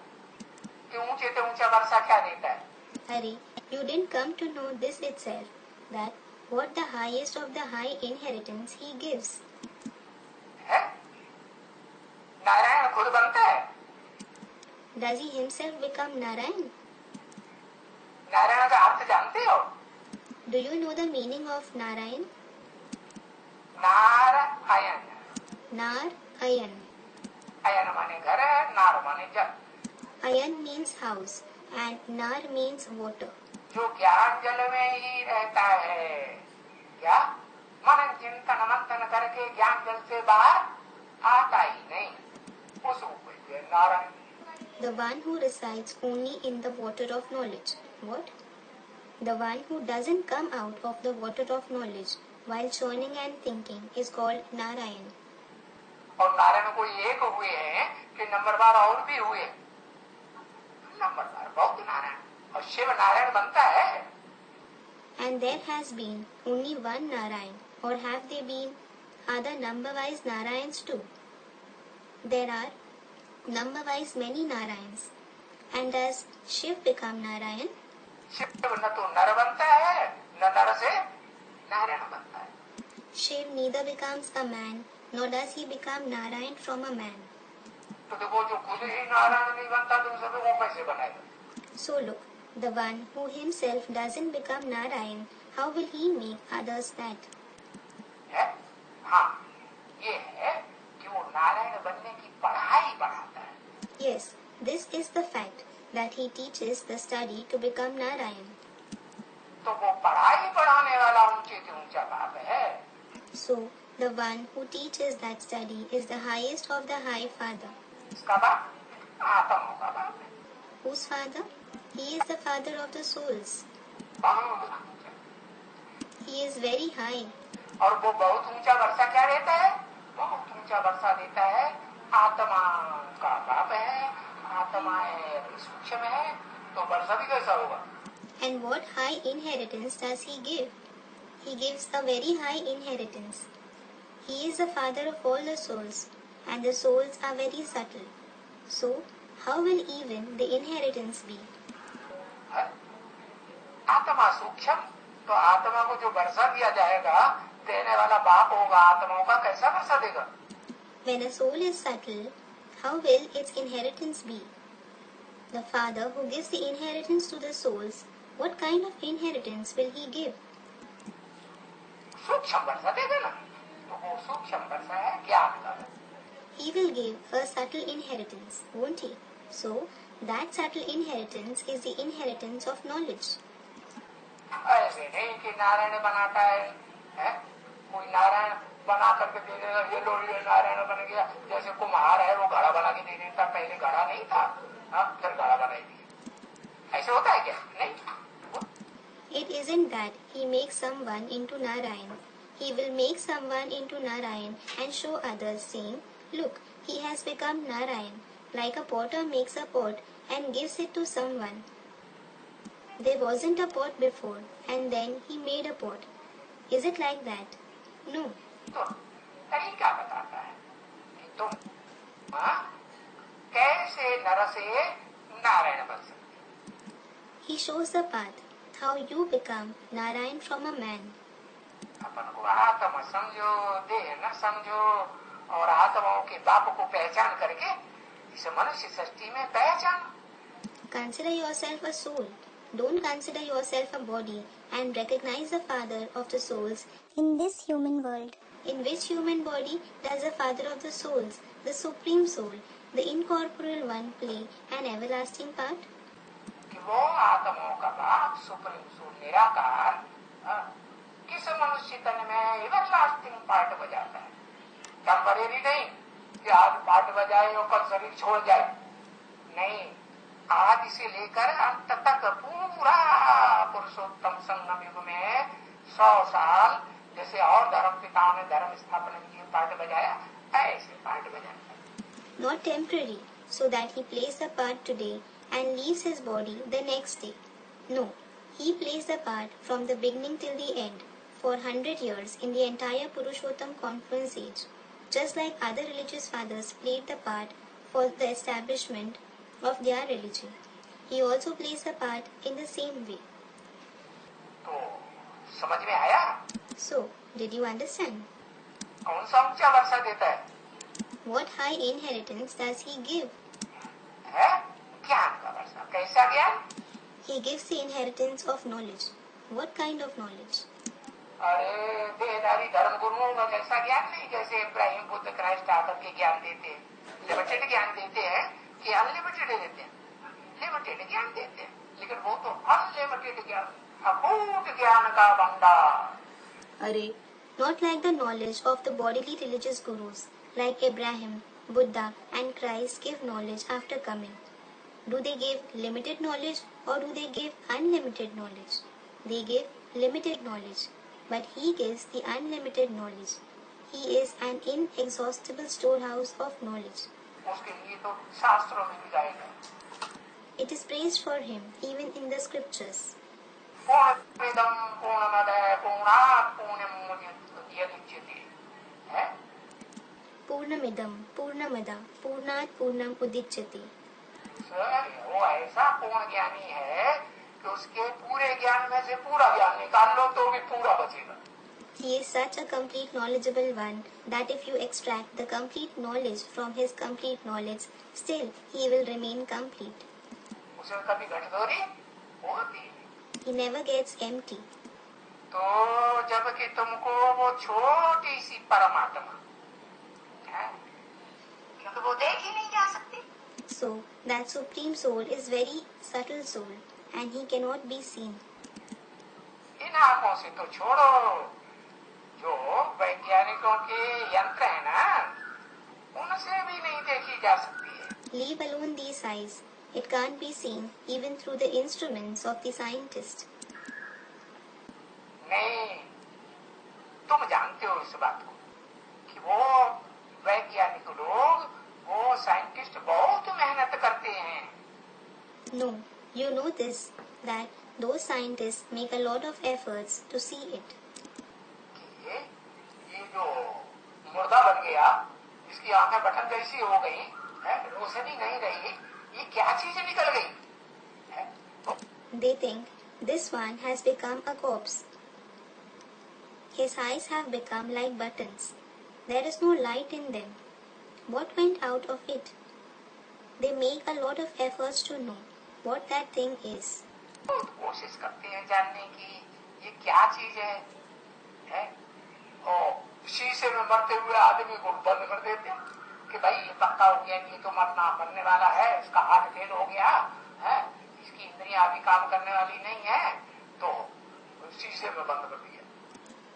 कि ऊंचे से ऊंचा वर्षा क्या देता है. Arey, you didn't come to know this itself, that what the highest of the high inheritance he gives. है? नारायण खुद बनता है. Does he himself become Narayan? Narayan का अर्थ जानते हो? Do you know the meaning of Narayan? Narayan. Narayan. अयन माने घर है, नार माने जल. Ayan means house and Nar means water. जो ज्ञान जल में ही रहता है. क्या? मनन चिंतन मंथन करके ज्ञान जल से बाहर आता ही नहीं. उस रूप में Narayan. The one who resides only in the water of knowledge. What? The one who doesn't come out of the water of knowledge while churning and thinking is called Narayan. और नारायण को एक हुए हैं कि नंबरवार और भी हुए, नंबरवार बहुत नारायण, और शिव नारायण बनता है। And there has been only one Narayan, or have there been other number-wise Narayans too? There are number-wise many Narayans. And does Shiv become Narayan? Shiv न तो नर बनता है, न नर से नारायण बनता है। Shiv neither becomes a man, nor does he become Narayan from a man. तो देखो जो खुद ही नारायण नहीं बनता तो उसे वो कैसे बनाएगा? So look, the one who himself doesn't become Narayan, how will he make others that? है? हाँ, ये है कि वो नारायण बनने की पढ़ाई पढ़ाता है। Yes, this is the fact that he teaches the study to become Narayan. तो वो पढ़ाई पढ़ाने वाला ऊंचे से ऊंचा बाप है। So, the one who teaches that study is the highest of the high father. इसका बाप आत्माओं का बाप है। Whose father? He is the father of the souls. He is very high. और वो बहुत ऊंचा वर्षा क्या देता है? बहुत ऊंचा वर्षा देता है, आत्मा का बाप है, आत्माएं सूक्ष्म है, तो वर्षा भी कैसा होगा? And what high inheritance does he give? He gives a very high inheritance. He is the father of all the souls, and the souls are very subtle. So, how will even the inheritance be? आत्मा सूक्ष्म, तो आत्मा को जो वर्षा दिया जाएगा, देने वाला बाप होगा, आत्माओं का कैसा वर्षा देगा? When a soul is subtle, how will its inheritance be? The father who gives the inheritance to the souls, what kind of inheritance will he give? सूक्ष्म वर्षा देगा ना, तो वो सूक्ष्म वर्षा है ज्ञान का। He will give a subtle inheritance, won't he? So, that subtle inheritance is the inheritance of knowledge. ऐसे नहीं कि नारायण बनाता है? कोई नारायण बना करके दे देगा, ये लो ये नारायण बन गया। जैसे कुम्हार है वो घड़ा बना के दे देता, पहले घड़ा नहीं था, फिर घड़ा बनाई दिया। ऐसे होता है क्या? नहीं। It isn't that he makes someone into Narayan. He will make someone into Narayan and show others, saying, "Look, he has become Narayan," like a potter makes a pot and gives it to someone. There wasn't a pot before, and then he made a pot. Is it like that? No. तो तरीका बताता है कि तुम कैसे नर से नारायण बन सकते। He shows the path, how you become Narayan from a man. अपन को आत्मा समझो, देह न समझो, और आत्माओं के बाप को पहचान करके इस मनुष्य सृष्टि में पहचानो। Consider yourself a soul. Don't consider yourself a body, and recognize the father of the souls in this human world. In which human body does the father of the souls, the supreme soul, the incorporeal one, play an everlasting part? कि वो आत्माओं का बाप supreme soul निराकार किस मनुष्य तन में एवरलास्टिंग पार्ट बजाता है। टेम्परेरी नहीं कि आज पार्ट बजाए और कल शरीर छोड़ जाए, नहीं, आदि से लेकर अंत तक पूरा पुरुषोत्तम संगम युग में 100 साल जैसे और धर्म पिताओं ने धर्म स्थापना के लिए पार्ट बजाया, ऐसे पार्ट बजाया। Not temporary, so that he plays the part today and leaves his body the next day. No, he plays the part from the beginning till the end, for 100 years in the entire Purushottam conference age, just like other religious fathers played the part for the establishment of their religion. He also plays a part in the same way. तो समझ में आया? So, did you understand? कौन सा ऊंचा वर्षा देता है? What high inheritance does he give? है ज्ञान का वर्षा। कैसा ज्ञान? He gives the inheritance of knowledge. What kind of knowledge? अरे देहधारी धर्म गुरुओं का कैसा ज्ञान नहीं, जैसे इब्राहिम बुद्ध क्राइस्ट आकर के ज्ञान देते हैं, लिमिटेड ज्ञान देते हैं कि अनलिमिटेड देते हैं। लिमिटेड ज्ञान देते हैं, लेकिन वो तो अनलिमिटेड ज्ञान, अकूट ज्ञान का भंडार। Arey, not like the knowledge of the bodily religious gurus, like Abraham, Buddha and Christ give knowledge after coming. Do they give limited knowledge or do they give unlimited knowledge? They give limited knowledge, but he gives the unlimited knowledge. He is an inexhaustible storehouse of knowledge. उसके लिए तो शास्त्रों में भी गाएगा। It is praised for him even in the scriptures. पूर्णमिदं पूर्णमदः पूर्णात् पूर्णमुदच्यते है। Purnamidam Purnamada Purnat Purnam Udichyate. वो ऐसा पूर्ण ज्ञानी है कि उसके पूरे ज्ञान में से पूरा ज्ञान निकाल लो तो भी पूरा बचेगा। He is such a complete knowledgeable one that if you extract the complete knowledge from his complete knowledge, still he will remain complete. उसमें कभी घटदोरी होती। He never gets empty. तो जबकि तुमको वो छोटी सी परमात्मा है, क्योंकि वो देख ही नहीं जा सकती। So that supreme soul is very subtle soul and he cannot be seen. इन आंखों से तो छोड़ो, जो वैज्ञानिकों के यंत्र है ना, उनसे भी नहीं देखी जा सकती है। Leave alone these eyes. It can't be seen even through the instruments of the scientist. नहीं, तुम जानते हो इस बात को कि वो वैज्ञानिक लोग, वो साइंटिस्ट बहुत मेहनत करते हैं। No, you know this, that those scientists make a lot of efforts to see it. ये जो मुर्दा बन गया, इसकी आंखें बटन जैसी हो गई है, रोशनी नहीं रही, ये क्या चीज निकल गई है? They think this one has become a corpse. His eyes have become like buttons. There is no light in them. What went out of it? They make a lot of efforts to know what that thing is. बहुत कोशिश करते हैं जानने की ये क्या चीज है? और शीशे में मरते हुए आदमी को बंद कर देते हैं कि भाई ये पक्का हो गया, ये तो मरने वाला है, इसका हार्ट फेल हो गया है, इसकी इंद्रियां अभी काम करने वाली नहीं है, तो शीशे में बंद कर दिया।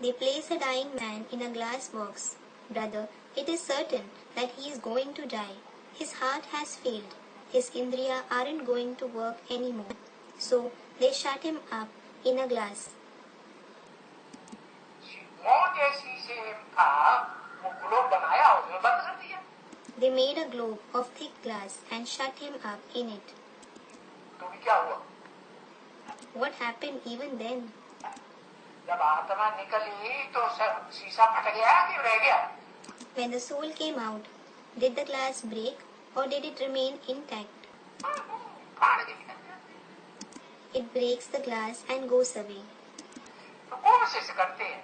They place a dying man in a glass box. Brother, it is certain that he is going to die. His heart has failed. His indriya aren't going to work anymore. So they shut him up in a glass. मौत जैसी से था, वो globe बनाया, उसमें बंद कर दिया। They made a globe of thick glass and shut him up in it. तो भी क्या हुआ? What happened even then? जब आत्मा निकली तो शीशा फट गया कि रह गया? When the soul came out, did the glass break or did it remain intact? फाड़ गया। It breaks the glass and goes away. तो कोशिश करते हैं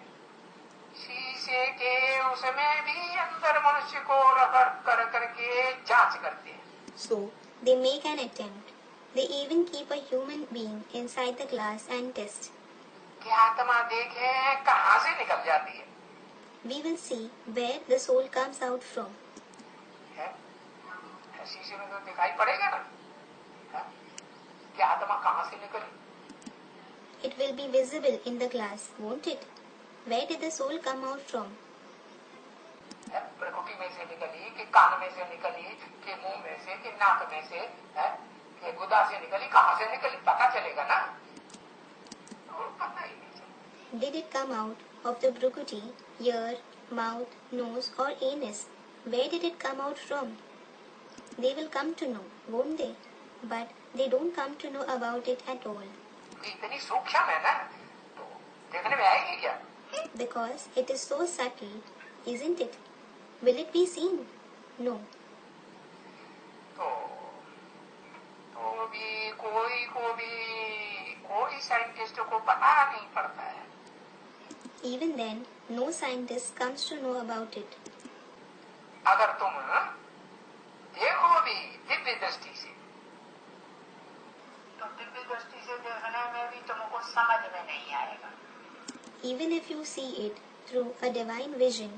शीशे के उसमें भी अंदर मनुष्य को रगड़ कर करके जांच करते हैं। So they make an attempt. They even keep a human being inside the glass and test. कि आत्मा देखे कहाँ से निकल जाती है। We will see where the soul comes out from. है? शीशे में तो दिखाई पड़ेगा ना, है? कि आत्मा कहाँ से निकली। It will be visible in the glass, won't it? Where did the soul come out from? प्रकृति में से निकली कि कान में से निकली कि मुंह में से कि नाक में से है कि गुदा से निकली, कहाँ से निकली पता चलेगा ना, और पता ही नहीं चलेगा। Did it come out of the brucuti, ear, mouth, nose or anus? Where did it come out from? They will come to know, won't they? But they don't come to know about it at all. इतनी सूक्ष्म है ना, तो देखने में आएगी क्या? Because it is so subtle, isn't it? Will it be seen? No. तो भी कोई साइंटिस्ट को पता नहीं पड़ता है। Even then, no scientist comes to know about it. अगर तुम देखो भी दिव्य दृष्टि से, तो दिव्य दृष्टि से देखने में भी तुमको समझ में नहीं आएगा। Even if you see it through a divine vision,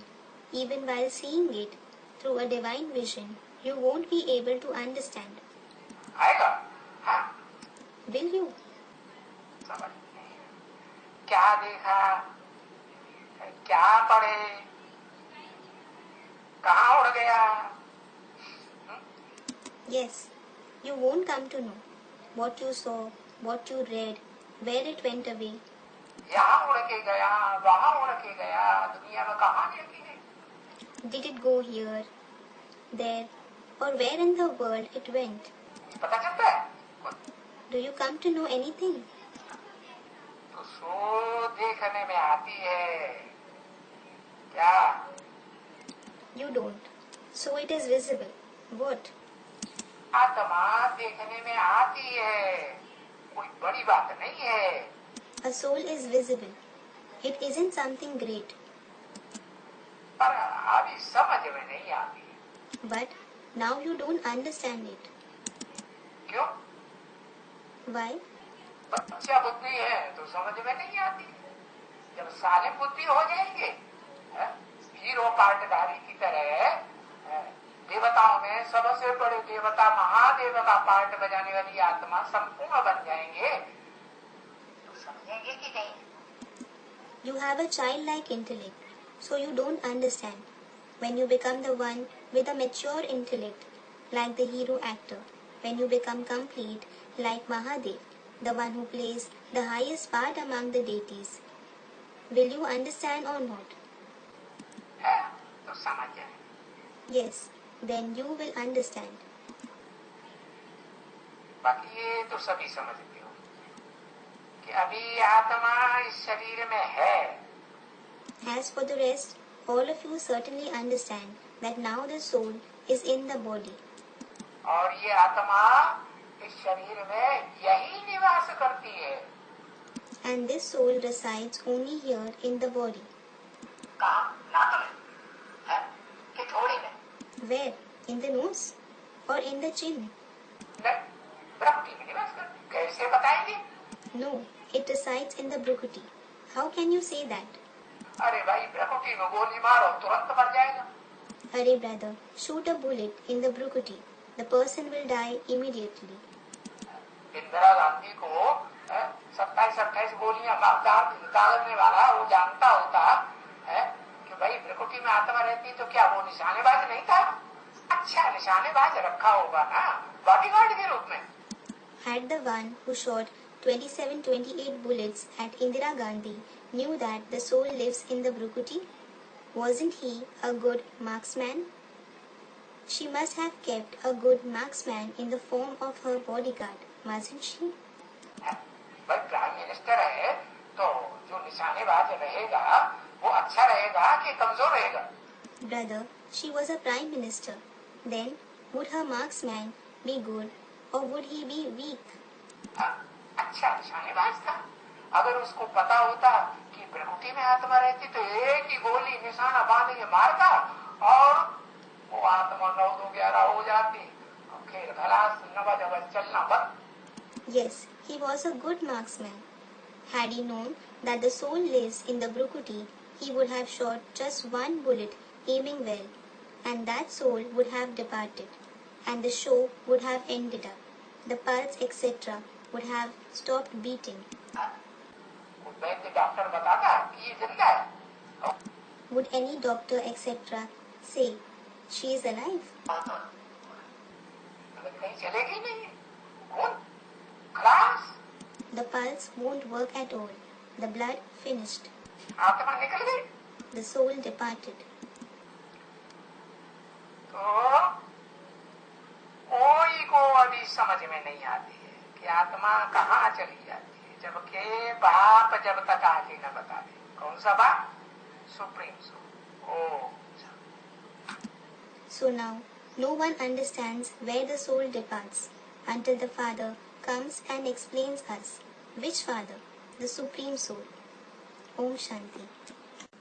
even while seeing it through a divine vision, you won't be able to understand. आएगा? हाँ। Will you? समझ नहीं। क्या देखा, क्या पढ़े, कहाँ उड़ गया? Yes, you won't come to know what you saw, what you read, where it went away. यहाँ उड़ के गया, वहाँ उड़ के गया, दुनिया में कहाँ लेके गई? Did it go here, there, or where in the world it went? पता चलता है? Do you come to know anything? तो सो देखने में आती है क्या? You don't. So it is visible. What? आत्मा देखने में आती है, कोई बड़ी बात नहीं है. A soul is visible. It isn't something great. पर अभी समझ में नहीं आती. But now you don't understand it. क्यों? Why? बच्चा बुद्धि है तो समझ में नहीं आती. जब सालिम बुद्धि हो जाएंगे, हीरो पार्टधारी की तरह, देवताओं में सबसे बड़े देवता महादेव का पार्ट बजाने वाली आत्मा संपूर्ण बन जाएंगे, तो समझेंगे कि नहीं? You have a childlike intellect, so you don't understand. When you become the one with a mature intellect, like the hero actor, when you become complete, like Mahadev, the one who plays the highest part among the deities, will you understand or not? है तो समझ जाए. Yes, then you will understand. बाकी ये तो सभी समझते हो कि अभी आत्मा इस शरीर में है. As for the rest, all of you certainly understand that now the soul is in the body. और ये आत्मा इस शरीर में यही निवास करती है. And this soul resides only here in the body. कहाँ? नाक में है कि थोड़ी में? Where? In the nose? Or in the chin? नहीं, प्रकृति में निवास करती. कैसे बताएंगे? No, it resides in the brukuti. How can you say that? अरे भाई, प्रकृति में गोली मारो तुरंत मर जाएगा. Arey brother, shoot a bullet in the brukuti. The person will die immediately. Indira Gandhi को 27 गोलियां दागने वाला वो जानता होता है कि भाई प्रकृति में आत्मा रहती, तो क्या वो निशानेबाज नहीं था? अच्छा निशानेबाज रखा होगा ना बॉडीगार्ड के रूप में. Had the one who shot 27-28 bullets at Indira Gandhi knew that the soul lives in the brukuti, wasn't he a good marksman? She must have kept a good marksman in the form of her bodyguard, mustn't she? भाई prime minister है तो जो निशानेबाज रहेगा वो अच्छा रहेगा कि कमजोर रहेगा? Brother, she was a prime minister. Then, would her marksman be good or would he be weak? अच्छा निशानेबाज था. अगर उसको पता होता कि प्रकृति में आत्मा रहती तो एक ही गोली निशाना बांध के मारता और वो आत्मा 9-2-11 हो जाती. खेल खलास, नवाज चलना बंद. Yes, he was a good marksman. Had he known that the soul lives in the brukuti, he would have shot just one bullet, aiming well, and that soul would have departed, and the show would have ended up. The pulse, etc., would have stopped beating. Vaidya doctor बताता कि ये जिंदा है. Would any doctor, etc., say she is alive? कहीं चलेगी नहीं. कौन? खलास. The pulse won't work at all. The blood finished. आत्मा निकल गई. The soul departed. तो कोई को अभी समझ में नहीं आती है कि आत्मा कहाँ चली जाती है, जबकि बाप जब तक आगे न बता दे. कौन सा बाप? Supreme soul. Om. So now, no one understands where the soul departs until the Father comes and explains us. Which Father? The Supreme Soul. Om Shanti.